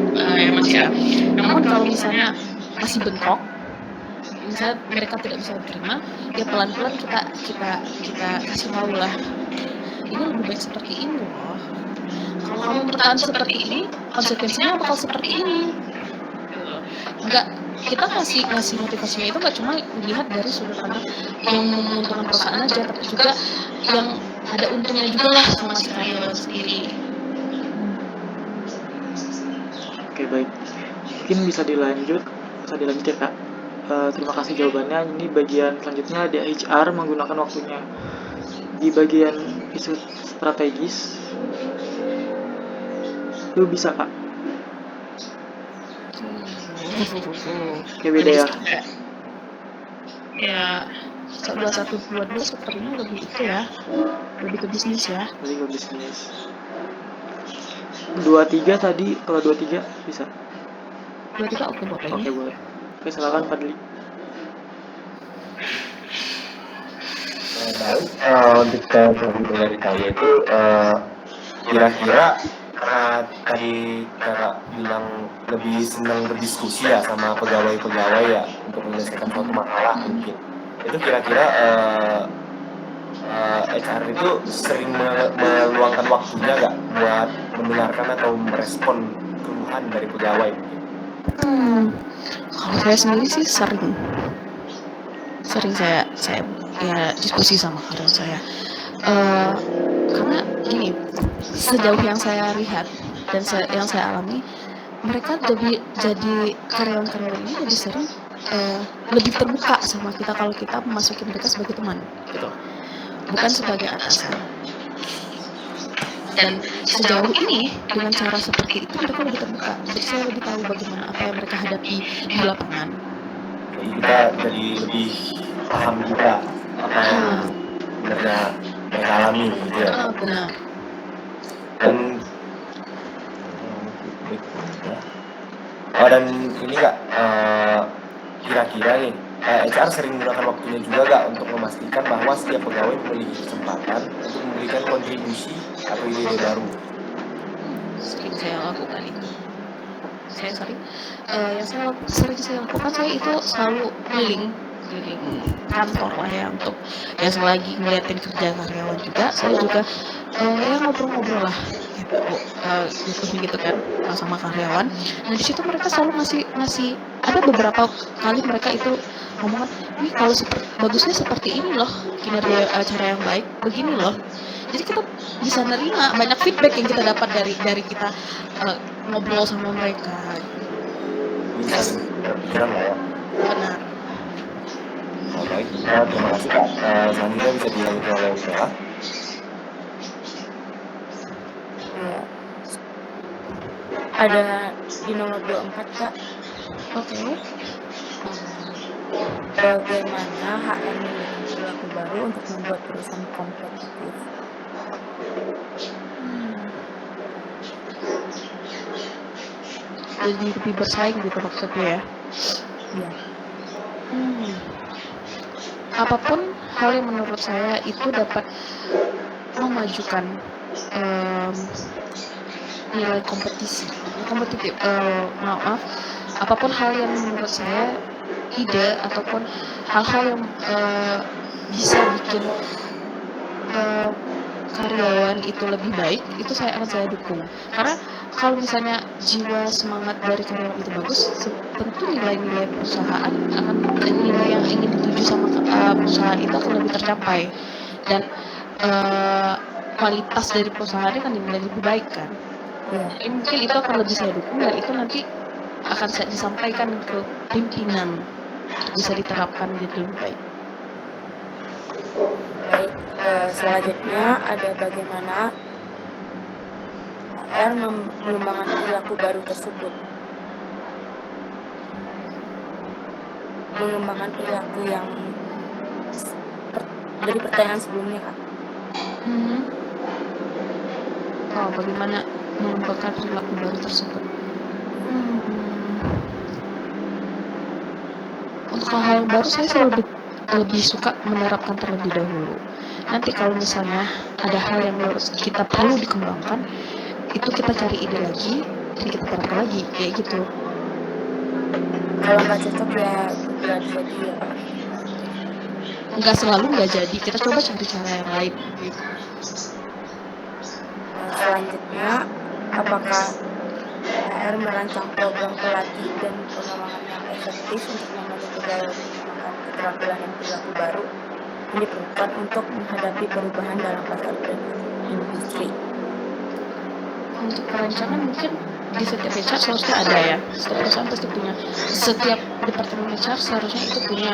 Mas ya. Namun kalau misalnya masih bentrok, misalnya mereka tidak bisa diterima, ya pelan-pelan kita kasih tahu lah. Ini lebih baik seperti ini loh. Kalau kamu bertahan seperti ini, konsekuensinya bakal seperti ini. Enggak, kita ngasih motivasinya itu nggak cuma dilihat dari sudut pandang yang menguntungkan perusahaan aja, tapi juga yang ada untungnya juga lah sama si karyawan sendiri. Oke, baik. Mungkin bisa dilanjut ya Kak. Terima kasih jawabannya. Ini bagian selanjutnya ada HR menggunakan waktunya. Di bagian isu strategis itu bisa Kak? Kayak beda ya? Ya, 2122 sepertinya lebih itu ya, lebih ke bisnis ya. Lebih ke bisnis. 23 tadi, kalau 23 bisa? 23 oke boleh. Oke, boleh. Oke, silakan Fadli. Baik, untuk dari saya itu kira-kira karena tadi kakak bilang lebih senang berdiskusi ya sama pegawai-pegawai ya untuk menyelesaikan suatu masalah mungkin. Itu kira-kira HR itu sering meluangkan waktunya nggak buat mendengarkan atau merespon keluhan dari pegawai mungkin? Kalau saya sendiri sih sering saya ya diskusi sama karyawan saya. Karena gini, sejauh yang saya lihat dan yang saya alami, mereka jadi karyawan-karyawan ini lebih sering lebih terbuka sama kita kalau kita memasuki mereka sebagai teman gitu, bukan sebagai atasan. Dan sejauh ini dengan cara seperti itu mereka lebih terbuka, jadi saya lebih tahu bagaimana apa yang mereka hadapi di lapangan. Jadi kita jadi lebih paham juga apa yang sebenarnya mereka alami gitu ya. Benar. Dan ini kak, kira-kira nih HR sering menggunakan waktunya juga gak untuk memastikan bahwa setiap pegawai memiliki kesempatan untuk memberikan kontribusi atau ide baru? Sering saya lakukan itu. Yang sering saya lakukan, saya itu selalu keliling kantor lah ya, untuk ya selagi ngeliatin kerja karyawan juga, saya juga ya ngobrol-ngobrol lah gitu kan sama karyawan. Nah di situ mereka selalu ngasih ada beberapa kali mereka itu ngomong, ini kalau bagusnya seperti ini loh, kinerja cara yang baik begini loh. Jadi kita bisa nerima banyak feedback yang kita dapat dari kita ngobrol sama mereka. Bisa berpikiran lah ya. Benar. Oh, baik, terima kasih kak. Selanjutnya bisa dilanjutkan oleh Bella. Ada di nomor 24 kak. Oke. Bagaimana HR memiliki perilaku baru untuk membuat perusahaan kompetitif? Jadi lebih bersaing gitu maksudnya ya. Iya. Apapun hal yang menurut saya itu dapat memajukan nilai kompetitif. Apapun hal yang menurut saya ide ataupun hal-hal yang bisa bikin karyawan itu lebih baik, itu saya dukung. Karena kalau misalnya jiwa semangat dari karyawan itu bagus, tentu nilai-nilai perusahaan akan nilai yang ingin dituju sama perusahaan itu akan lebih tercapai, dan kualitas dari perusahaan kan dinilai lebih baik kan. Jadi mungkin itu akan lebih saya dukung, dan itu nanti akan saya disampaikan ke pimpinan untuk bisa diterapkan jadi lebih baik. Baik, selanjutnya ada bagaimana HR mengembangkan perilaku baru tersebut. Mengembangkan perilaku yang dari pertanyaan sebelumnya kak. Bagaimana mengembangkan perilaku baru tersebut? Untuk hal yang baru saya selalu lebih suka menerapkan terlebih dahulu. Nanti kalau misalnya ada hal yang kita perlu dikembangkan, itu kita cari ide lagi dan kita terapkan lagi kayak gitu. Kalau nggak cocok ya nggak jadi ya. Nggak selalu nggak jadi, kita coba cari cara yang lain gitu. Selanjutnya, apakah HR merancang program pelatih dan pengembangan yang efektif untuk membantu pegawai mengembangkan keterampilan dan perilaku baru yang diperlukan untuk menghadapi perubahan dalam pasar dan industri? Untuk perancangan mungkin di setiap HR seharusnya ada ya. Setiap perusahaan pasti punya. Setiap departemen HR seharusnya itu punya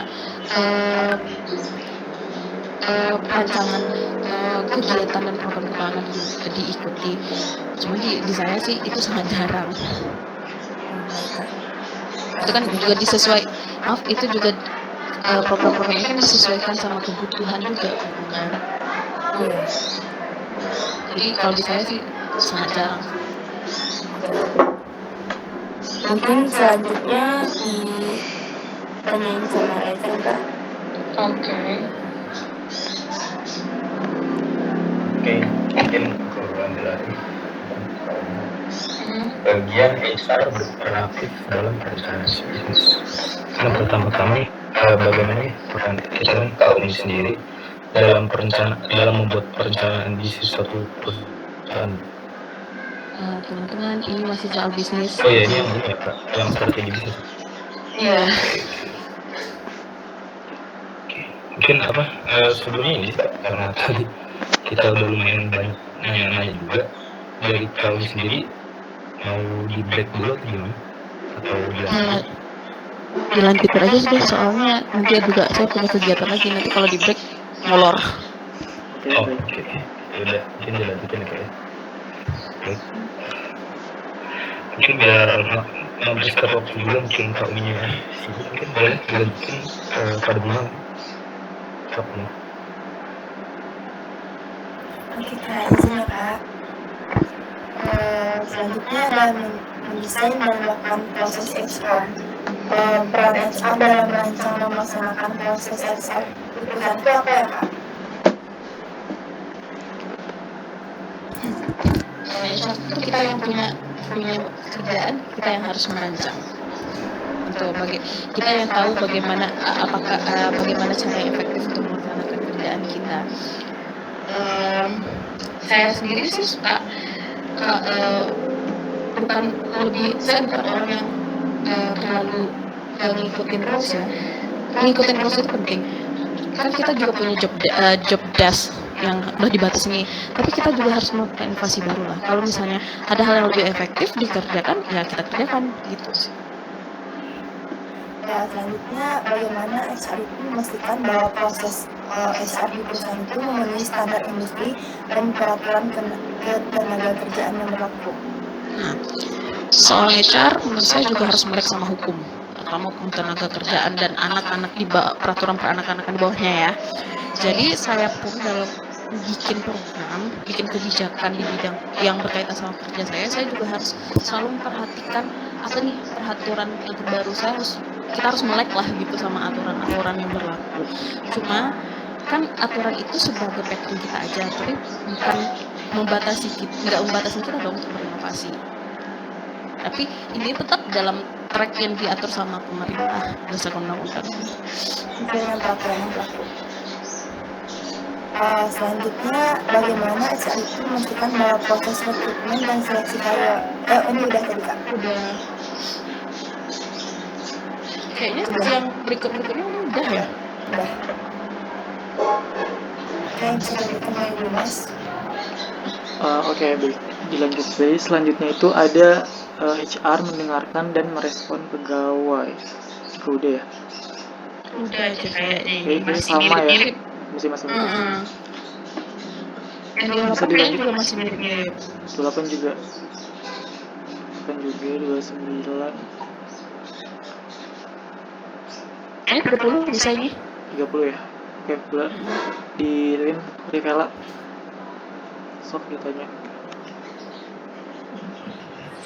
perancangan kegiatan dan program keuangan diikuti. Cuma di saya sih itu sangat jarang. Itu kan juga itu juga program-program ini kan disesuaikan sama kebutuhan juga kan. Jadi kalau di saya sih sangat jarang. Mungkin selanjutnya ditanyain sama Elsa kak. Oke, mungkin aku ambil lagi. bagian HR berperan aktif dalam perencanaan bisnis. Nah, pertama-tama nih, bagaimana nih peran HR Kak Umi sendiri dalam membuat perencanaan bisnis suatu perusahaan? Teman-teman, ini masih soal bisnis. Oh ya, ini yang ini ya Kak, yang strategi bisnis. Iya. Mungkin sebelumnya ini Kak, karena tadi kita udah lumayan banyak nanya-nanya juga, dari Kak Umi sendiri mau di break dulu atau gimana? Atau dilanjut? Dilanjutin aja sih, soalnya nanti juga saya punya kegiatan lagi, nanti kalau di break molor. Oke, Oh, baik. oke. Ya udah, mungkin dilanjutin ya Kak ya. Baik. Mungkin biar mempercepat waktu juga, mungkin Kak Umi sibuk, mungkin boleh dilanjutin pada bulan Kak Umi. Oke Kak, izin ya Kak. Selanjutnya adalah mendesain dan melakukan proses HR. Peran HR dalam merancang dan melaksanakan proses HR di perusahaan itu apa ya Kak? HR itu kita yang punya kerjaan, kita yang harus merancang. Untuk kita yang tahu bagaimana bagaimana cara yang efektif untuk melaksanakan kerjaan kita. Saya sendiri sih suka saya bukan orang yang terlalu ngikutin rules ya. Ngikutin rules itu penting. Kan kita juga punya job desk yang udah dibatasi nih, tapi kita juga harus melakukan inovasi baru lah. Kalau misalnya ada hal yang lebih efektif dikerjakan, ya kita kerjakan gitu sih. Ya, selanjutnya bagaimana HR itu memastikan bahwa proses HR di perusahaan itu memenuhi standar industri dan peraturan ketenaga kerjaan yang berlaku. Nah, soal HR menurut saya juga harus melek sama hukum, terutama hukum tenaga kerjaan dan anak-anak di peraturan peranakan-anak di bawahnya ya. Jadi saya pun dalam bikin program, bikin kebijakan di bidang yang berkaitan sama kerja saya juga harus selalu memperhatikan apa nih peraturan yang terbaru. Kita harus melek lah gitu sama aturan-aturan yang berlaku. Cuma kan aturan itu sebagai pattern kita aja, tapi bukan nggak membatasi kita dong untuk berinovasi. Tapi ini tetap dalam track yang diatur sama pemerintah berdasarkan undang-undang. Dengan peraturan yang berlaku. Selanjutnya bagaimana HR itu memastikan bahwa proses rekrutmen dan seleksi karyawan ini udah tadi Kak? Udah. Kayaknya yang berikutnya udah ya. Udah. Oke, bisa dilanjutkan lagi dulu Mas. Oke, baik. Dilanjut lagi. Selanjutnya itu ada HR mendengarkan dan merespon pegawai. Udah ya? Udah aja kayaknya Oke, ini masih sama ya. mirip-mirip. Masih Yang bisa 28 dilanjut. juga masih mirip-mirip. 28 juga. 29. Ini 30 bisa ini. 30 ya. Oke, boleh di Rivela. Sok ditanya.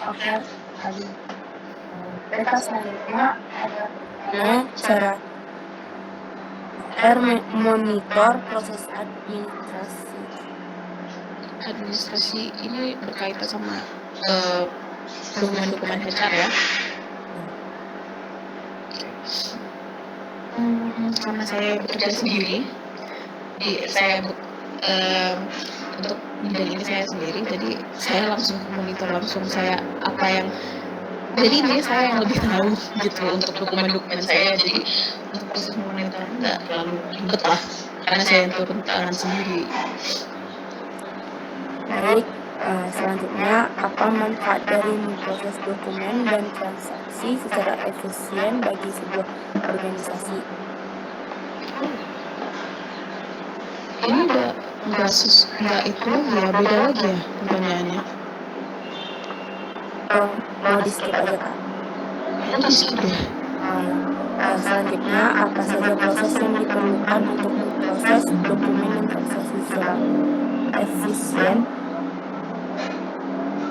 Oke, tadi. Kita selanjutnya ada cara monitor proses Administrasi ini berkaitan sama dokumen-dokumen HR ya. Karena saya bekerja sendiri, untuk bidang ini saya sendiri, jadi saya langsung monitor langsung jadi ini saya yang lebih tahu gitu untuk dokumen-dokumen saya. Jadi untuk proses memonitor nggak terlalu ribet lah, karena saya yang turun tangan sendiri. Baik, selanjutnya apa manfaat dari memproses dokumen dan transaksi secara efisien bagi sebuah organisasi? Ini udah nggak itu lagi ya, beda lagi ya pertanyaannya. Mau di skip aja Kak? Di skip ya. Selanjutnya apa saja proses yang diperlukan untuk memproses dokumen dan transaksi secara efisien?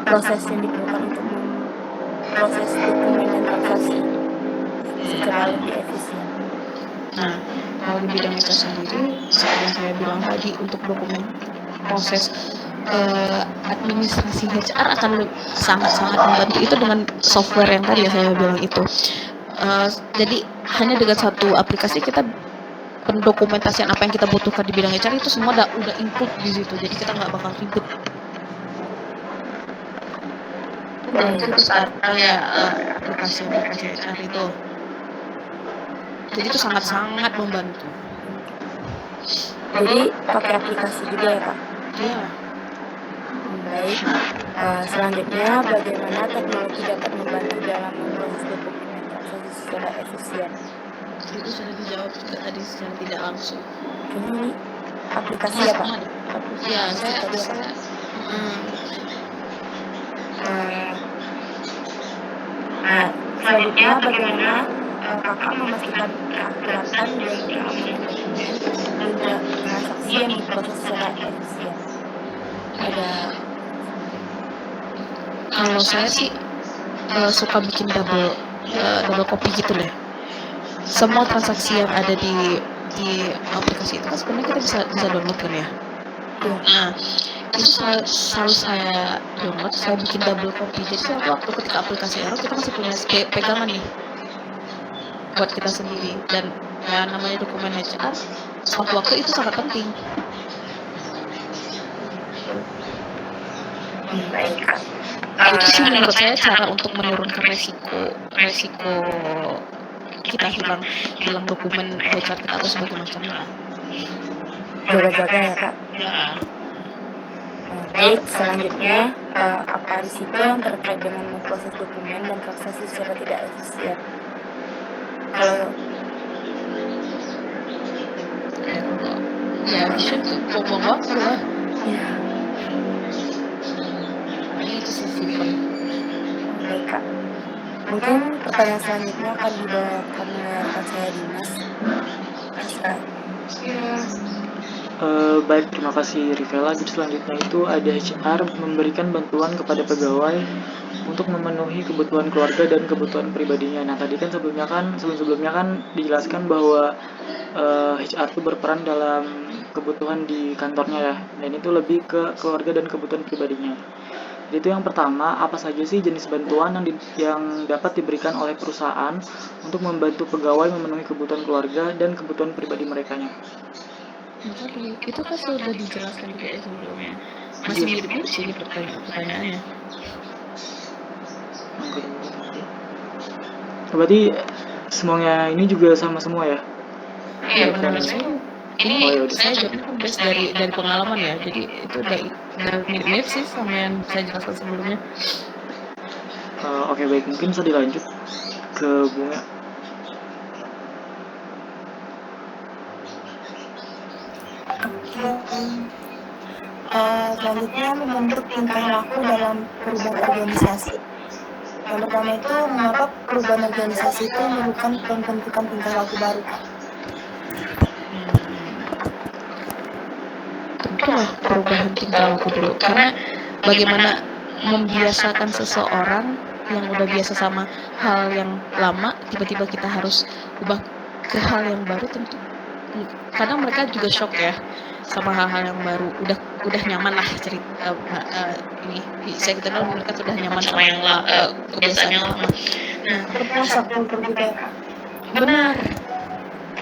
Proses yang diperlukan untuk memproses dokumen dan transaksi secara lebih efisien. Nah, kalau di bidang itu sendiri, seperti yang saya bilang tadi, untuk dokumen proses administrasi HR akan sangat-sangat membantu itu dengan software yang tadi ya saya bilang itu. Jadi hanya dengan satu aplikasi kita pendokumentasian apa yang kita butuhkan di bidang HR itu semua udah include di situ. Jadi kita nggak bakal ribet. Itu start ya aplikasi HR itu. Jadi itu sangat-sangat membantu. Jadi pakai aplikasi juga ya Kak? Iya. Baik. Selanjutnya bagaimana teknologi dapat membantu dalam memproses dokumen dan transaksi secara efisien? Itu sudah dijawab juga tadi secara tidak langsung. Ini aplikasi ya Pak? Iya, Tadi ya, Pak? Selanjutnya bagaimana Kakak memastikan keakuratan dan keamanan dokumen dan transaksi yang diproses secara efisien? Kalau saya sih suka bikin double copy gitu deh. Semua transaksi yang ada di aplikasi itu kan sebenarnya kita bisa download kan ya. Nah, itu selalu saya download, saya bikin double copy. Jadi suatu waktu ketika aplikasi error kita masih punya pegangan nih buat kita sendiri. Dan namanya dokumen HR, suatu waktu itu sangat penting. Baik. Itu sih menurut saya cara untuk menurunkan resiko kita hilang dokumen HR kita atau sebagainya macamnya. Jaga-jaga ya Kak. Ya. Baik, selanjutnya apa risiko yang terkait dengan memproses dokumen dan transaksi secara tidak efisien? Kalau Ya bisa tuh buang waktu lah. ya, Itu sih simpel. baik Kak. Mungkin pertanyaan selanjutnya akan dibawakan oleh rekan saya Dimas. Kak. Baik, terima kasih Rivela. Jadi selanjutnya itu ada HR memberikan bantuan kepada pegawai untuk memenuhi kebutuhan keluarga dan kebutuhan pribadinya. Nah, tadi kan sebelum-sebelumnya kan dijelaskan bahwa HR itu berperan dalam kebutuhan di kantornya ya. Dan itu lebih ke keluarga dan kebutuhan pribadinya. Jadi itu yang pertama, apa saja sih jenis bantuan yang dapat diberikan oleh perusahaan untuk membantu pegawai memenuhi kebutuhan keluarga dan kebutuhan pribadi merekanya? Itu kan sudah dijelaskan juga ya sebelumnya. Masih mirip-mirip sih ini pertanyaannya. Berarti semuanya ini juga sama semua ya? Iya benar. Ini Oh, ya saya jawabnya base dari pengalaman ya. Jadi itu udah mirip-mirip sih sama yang saya jelaskan sebelumnya. Oke, baik, mungkin bisa dilanjut ke Bunga. Selanjutnya membentuk tingkah laku dalam perubahan organisasi. Yang pertama itu mengapa perubahan organisasi itu memerlukan pembentukan tingkah laku baru Kak? Tentulah perubahan tingkah laku dulu. Karena bagaimana membiasakan seseorang yang udah biasa sama hal yang lama, tiba-tiba kita harus ubah ke hal yang baru, tentu kadang mereka juga shock ya sama hal-hal yang baru. Udah nyaman lah cerita ini saya kenal mereka sudah nyaman sama yang kebiasaan yang lama. Nah, Terasa kultur juga Kak. benar,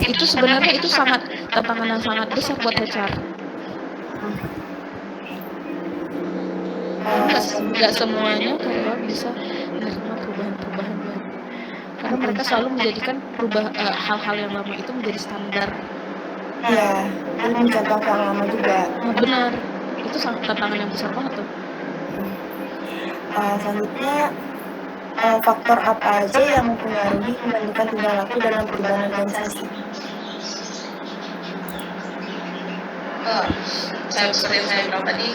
itu sebenarnya itu sangat tantangan yang sangat besar buat HR. Nggak semuanya karyawan bisa menerima perubahan-perubahan baru, karena mereka selalu menjadikan hal-hal yang lama itu menjadi standar. Ya, ini mencontoh yang lama juga. Nah, benar, itu sangat tantangan yang besar banget tuh. Selanjutnya faktor apa aja yang mempengaruhi pembentukan tingkah laku dalam perubahan organisasi? Seperti yang saya bilang tadi,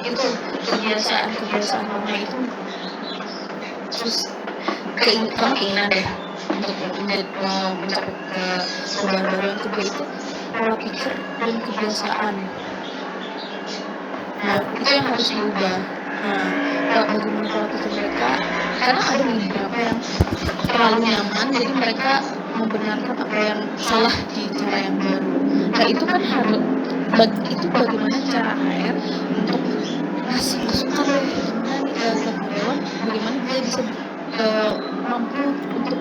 itu kebiasaan lama itu terus keinginan deh untuk mencapai perubahan baru. Yang kedua itu pola pikir dan kebiasaan. Nah, itu yang harus diubah. Nah, bagaimana pola pikir mereka? Karena ada beberapa yang terlalu nyaman, jadi mereka membenarkan apa yang salah di cara yang baru. mereka itu kan harus itu bagaimana cara HR untuk ngasih masukan deh gimana nih ke karyawan, bagaimana dia bisa mampu untuk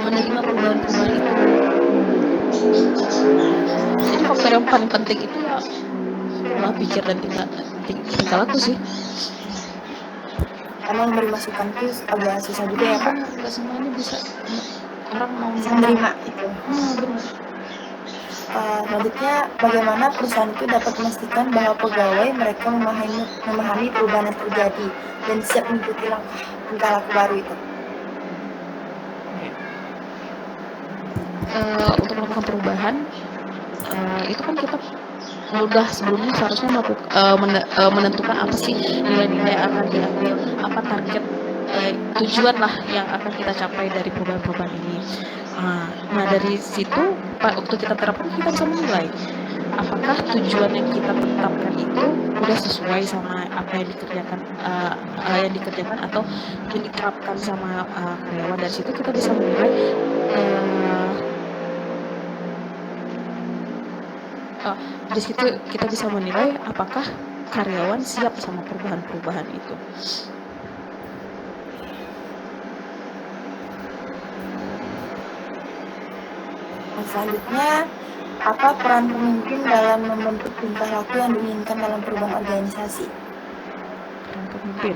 menerima perubahan-perubahan itu. Jadi faktor yang paling penting itu ya pola pikir dan tingkah laku sih. Karena memberi masukan itu agak susah juga ya Kak. Nggak semuanya bisa orang mau Bisa menerima itu. benar. Selanjutnya, bagaimana perusahaan itu dapat memastikan bahwa pegawai mereka memahami perubahan yang terjadi dan siap mengikuti langkah tingkah laku baru itu. Untuk melakukan perubahan itu kan kita udah sebelumnya seharusnya menentukan apa sih nilai-nilai yang akan diambil, apa target tujuan lah yang akan kita capai dari perubahan-perubahan ini. Nah dari situ waktu kita terapkan kita bisa menilai apakah tujuan yang kita tetapkan itu udah sesuai sama apa yang dikerjakan atau yang diterapkan sama karyawan. Dari situ kita bisa menilai di situ kita bisa menilai apakah karyawan siap sama perubahan-perubahan itu. Selanjutnya, apa peran pemimpin dalam membentuk tingkah laku yang diinginkan dalam perubahan organisasi? Peran pemimpin.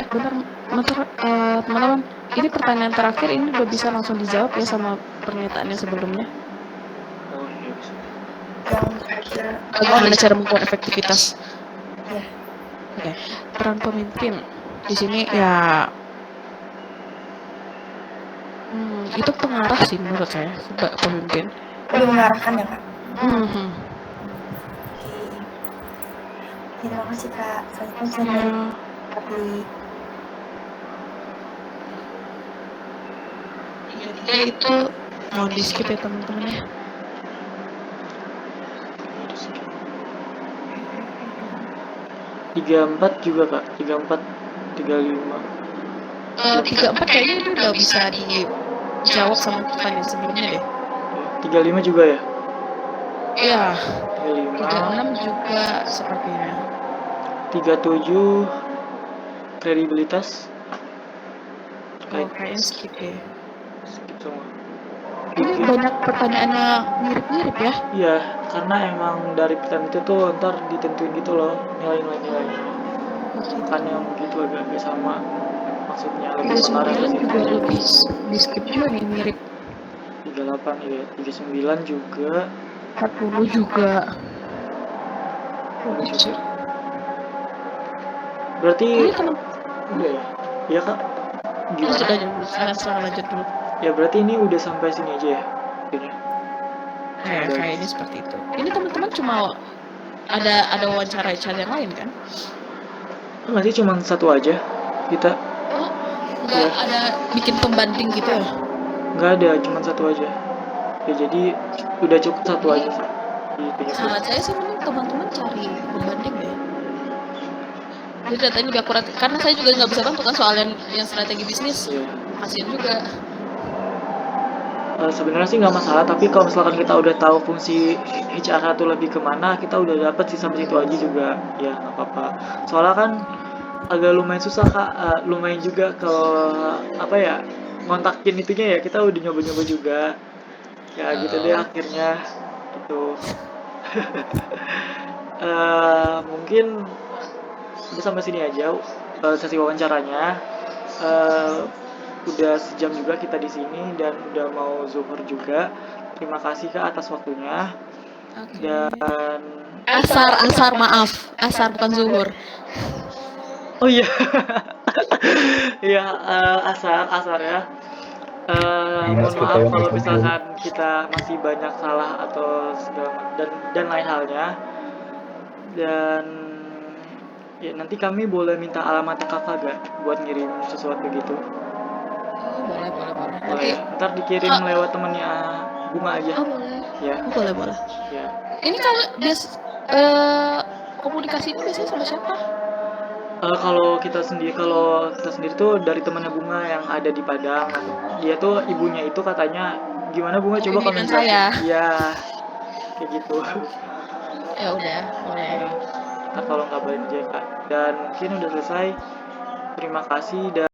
Bentar, teman-teman. Ini pertanyaan terakhir ini udah bisa langsung dijawab ya sama pernyataan yang sebelumnya. Oh iya bisa. Yang terakhir, Bagaimana cara mengukur efektivitas? ya, Oke. Peran pemimpin di sini ya itu pengarah sih menurut saya sebagai pemimpin. lebih mengarahkan ya Kak. Mhm. Oke. Terima kasih Kak. Selanjutnya dari Ya itu mau di skip ya teman-teman ya. Tiga empat juga Kak, 34, 35. 34 kayaknya itu udah bisa dijawab sama pertanyaan sebelumnya deh. 35 juga ya? Iya. 35. 36 juga sepertinya. 37 kredibilitas. Kayaknya skip deh. Skip semua. Ini banyak pertanyaannya mirip-mirip ya. Iya, karena emang dari pertanyaan itu tuh ntar ditentuin gitu loh nilai-nilainya. Makanya begitu agak sama maksudnya lebih mengarah ke 39 situ. juga lebih di skip juga nih mirip. 38 ya, 39 juga. 40 juga. Berarti Ini teman udah ya? Iya Kak. Gimana? lanjut aja dulu. Silahkan lanjut dulu. Ya berarti ini udah sampai sini aja ya? Videonya. Kayaknya seperti itu. Ini teman-teman cuma ada wawancara yang lain kan? Enggak sih, cuma satu aja kita. Oh, nggak ada bikin pembanding gitu ya? Nggak ada, cuma satu aja. Ya jadi udah cukup satu aja sih. Di video. Saran saya sih mending teman-teman cari pembanding deh. Jadi datanya lebih akurat. Karena saya juga nggak bisa bantu kan soal yang strategi bisnis. Iya. Kasian juga. Sebenarnya sih nggak masalah, tapi kalau misalkan kita udah tahu fungsi HR itu lebih kemana, kita udah dapet sih sampai situ aja juga, ya nggak apa-apa. Soalnya kan agak lumayan susah Kak, lumayan juga kalau apa ya ngontakin itunya ya, kita udah nyoba-nyoba juga, ya gitu deh akhirnya gitu. Mungkin udah sampai sini aja sesi wawancaranya. Udah sejam juga kita di sini dan udah mau zuhur juga. Terima kasih Kak atas waktunya. Dan Asar maaf. Asar bukan zuhur. oh iya. Iya, asar ya. Mohon maaf kalau misalkan kita masih banyak salah atau segala dan lain halnya. Dan ya nanti kami boleh minta alamat kakak gak buat ngirim sesuatu gitu. Boleh. Boleh. Ntar dikirim lewat temennya Bunga aja. Oh boleh. Ya. Boleh. Ya. Ini kalau komunikasi ini biasanya sama siapa? Kalau kita sendiri tuh dari temannya Bunga yang ada di Padang. Dia tuh ibunya itu katanya gimana Bunga, coba Bimbingan kamu saya. Iya, kayak gitu. Ya udah, boleh. Ntar kalau nggak boleh aja Kak. Dan mungkin udah selesai. Terima kasih dan